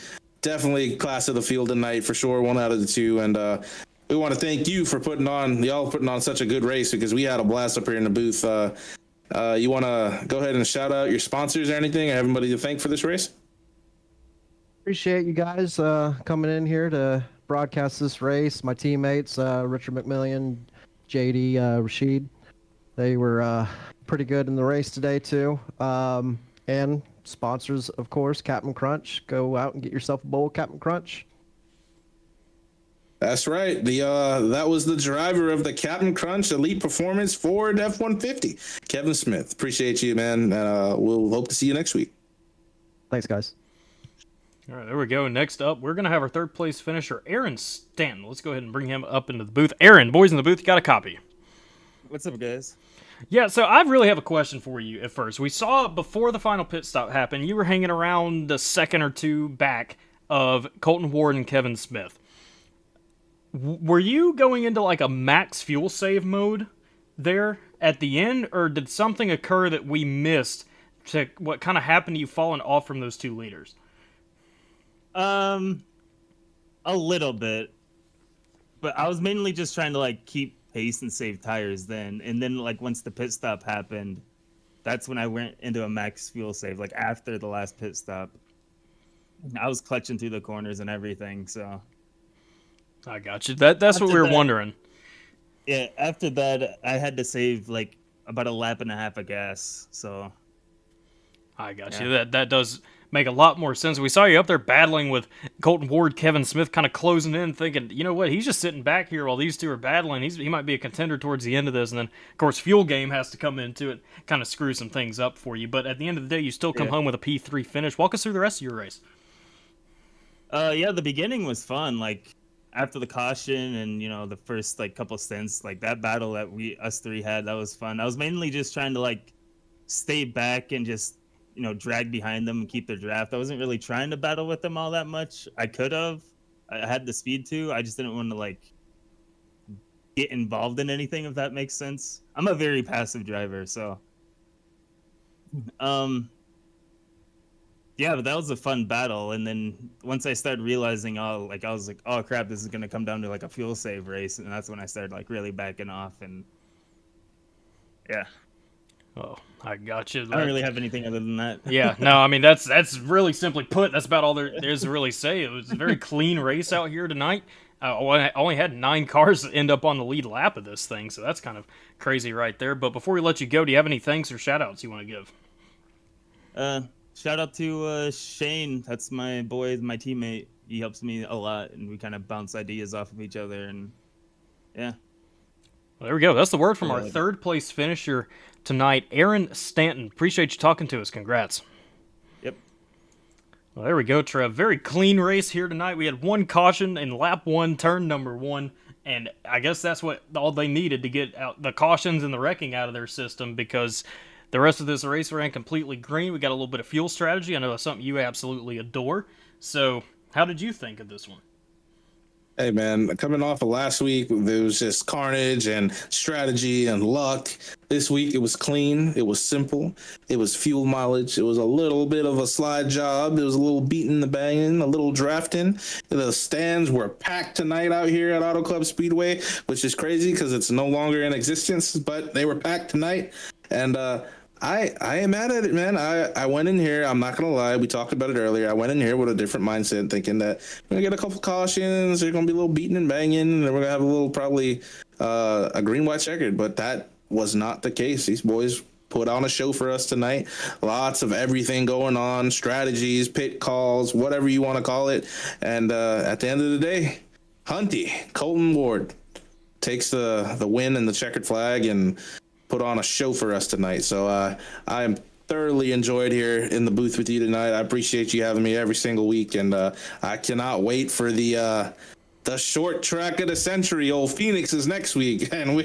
class of the field tonight for sure. 1 out of the 2, and we want to thank you for putting on such a good race, because we had a blast up here in the booth. You want to go ahead and shout out your sponsors or anything? Everybody to thank for this race? Appreciate you guys coming in here to broadcast this race. My teammates, Richard McMillian, JD, Rashid, they were pretty good in the race today too. And sponsors, of course, Captain Crunch. Go out and get yourself a bowl of Captain Crunch. That's right. That was the driver of the Captain Crunch Elite Performance Ford F-150, Kevin Smith. Appreciate you, man. We'll hope to see you next week. Thanks, guys. All right, there we go. Next up, we're going to have our third place finisher, Aaron Stanton. Let's go ahead and bring him up into the booth. Aaron, boys in the booth, you got a copy. What's up, guys? Yeah, so I really have a question for you at first. We saw before the final pit stop happened, you were hanging around the second or two back of Colton Ward and Kevin Smith. Were you going into like a max fuel save mode there at the end, or did something occur that we missed to what kind of happened to you falling off from those 2 leaders? A little bit, but I was mainly just trying to like keep pace and save tires then, and then like once the pit stop happened, that's when I went into a max fuel save. Like after the last pit stop, I was clutching through the corners and everything, so I got you. That's what we were wondering. Yeah, after that, I had to save like about a lap and a half of gas. So I got you. That does make a lot more sense. We saw you up there battling with Colton Ward, Kevin Smith, kind of closing in, thinking, you know what, he's just sitting back here while these two are battling. He might be a contender towards the end of this. And then, of course, fuel game has to come into it, kind of screw some things up for you. But at the end of the day, you still come home with a P3 finish. Walk us through the rest of your race. The beginning was fun. Like after the caution and the first like couple stints, like that battle that us three had, that was fun. I was mainly just trying to like stay back and just drag behind them and keep their draft. I wasn't really trying to battle with them all that much. I could have. I had the speed to. I just didn't want to like get involved in anything, if that makes sense. I'm a very passive driver, so but that was a fun battle. And then once I started realizing, I was like, oh crap, this is gonna come down to like a fuel save race, and that's when I started like really backing off. And Oh, I got you. I don't really have anything other than that. Yeah, no, I mean that's really simply put. That's about all there is to really say. It was a very clean race out here tonight. I only had 9 cars end up on the lead lap of this thing, so that's kind of crazy right there. But before we let you go, do you have any thanks or shout-outs you want to give? Shout out to Shane. That's my boy, my teammate. He helps me a lot, and we kind of bounce ideas off of each other. And well, there we go. That's the word from our third place finisher tonight, Aaron Stanton. Appreciate you talking to us. Congrats. Yep. Well, there we go, Trev. Very clean race here tonight. We had 1 caution in lap 1, turn number 1, and I guess that's what all they needed to get out the cautions and the wrecking out of their system, because the rest of this race ran completely green. We got a little bit of fuel strategy. I know that's something you absolutely adore. So how did you think of this one? Hey, man, coming off of last week, there was just carnage and strategy and luck. This week, it was clean. It was simple. It was fuel mileage. It was a little bit of a slide job. It was a little beating the banging, a little drafting. The stands were packed tonight out here at Auto Club Speedway, which is crazy because it's no longer in existence, but they were packed tonight. And I am mad at it, man. I went in here, I'm not going to lie, we talked about it earlier. I went in here with a different mindset, thinking that we're going to get a couple cautions, there's going to be a little beating and banging, and then we're going to have a little, probably, a green-white checkered. But that was not the case. These boys put on a show for us tonight. Lots of everything going on, strategies, pit calls, whatever you want to call it. And at the end of the day, Hunty, Colton Ward, takes the win and the checkered flag and put on a show for us tonight. So I am thoroughly enjoyed here in the booth with you tonight. I appreciate you having me every single week, and I cannot wait for the the short track of the century, old Phoenix, is next week, and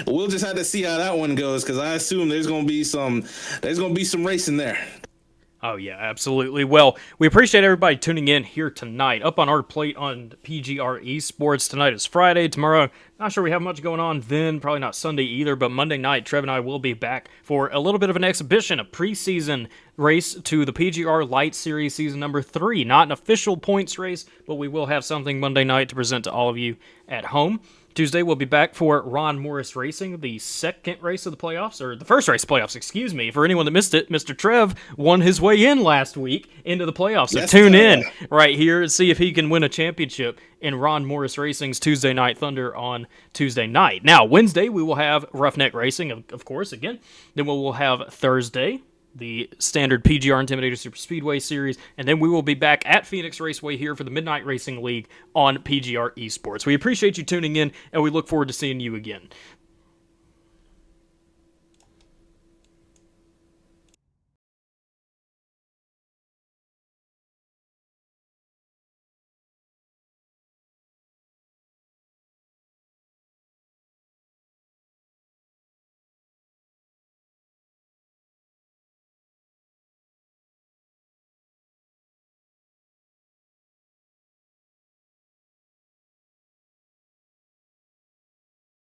we'll just have to see how that one goes, because I assume there's gonna be some racing there. Oh, yeah, absolutely. Well, we appreciate everybody tuning in here tonight. Up on our plate on PGR eSports, tonight is Friday. Tomorrow, not sure we have much going on then, probably not Sunday either, but Monday night, Trev and I will be back for a little bit of an exhibition, a preseason race to the PGR Light Series Season number 3. Not an official points race, but we will have something Monday night to present to all of you at home. Tuesday, we'll be back for Ron Morris Racing, the second race of the playoffs, or the first race of the playoffs, excuse me. For anyone that missed it, Mr. Trev won his way in last week into the playoffs. So tune in right here and see if he can win a championship in Ron Morris Racing's Tuesday Night Thunder on Tuesday night. Now, Wednesday, we will have Roughneck Racing, of course, again. Then we will have Thursday, the standard PGR Intimidator Super Speedway Series, and then we will be back at Phoenix Raceway here for the Midnight Racing League on PGR eSports. We appreciate you tuning in, and we look forward to seeing you again.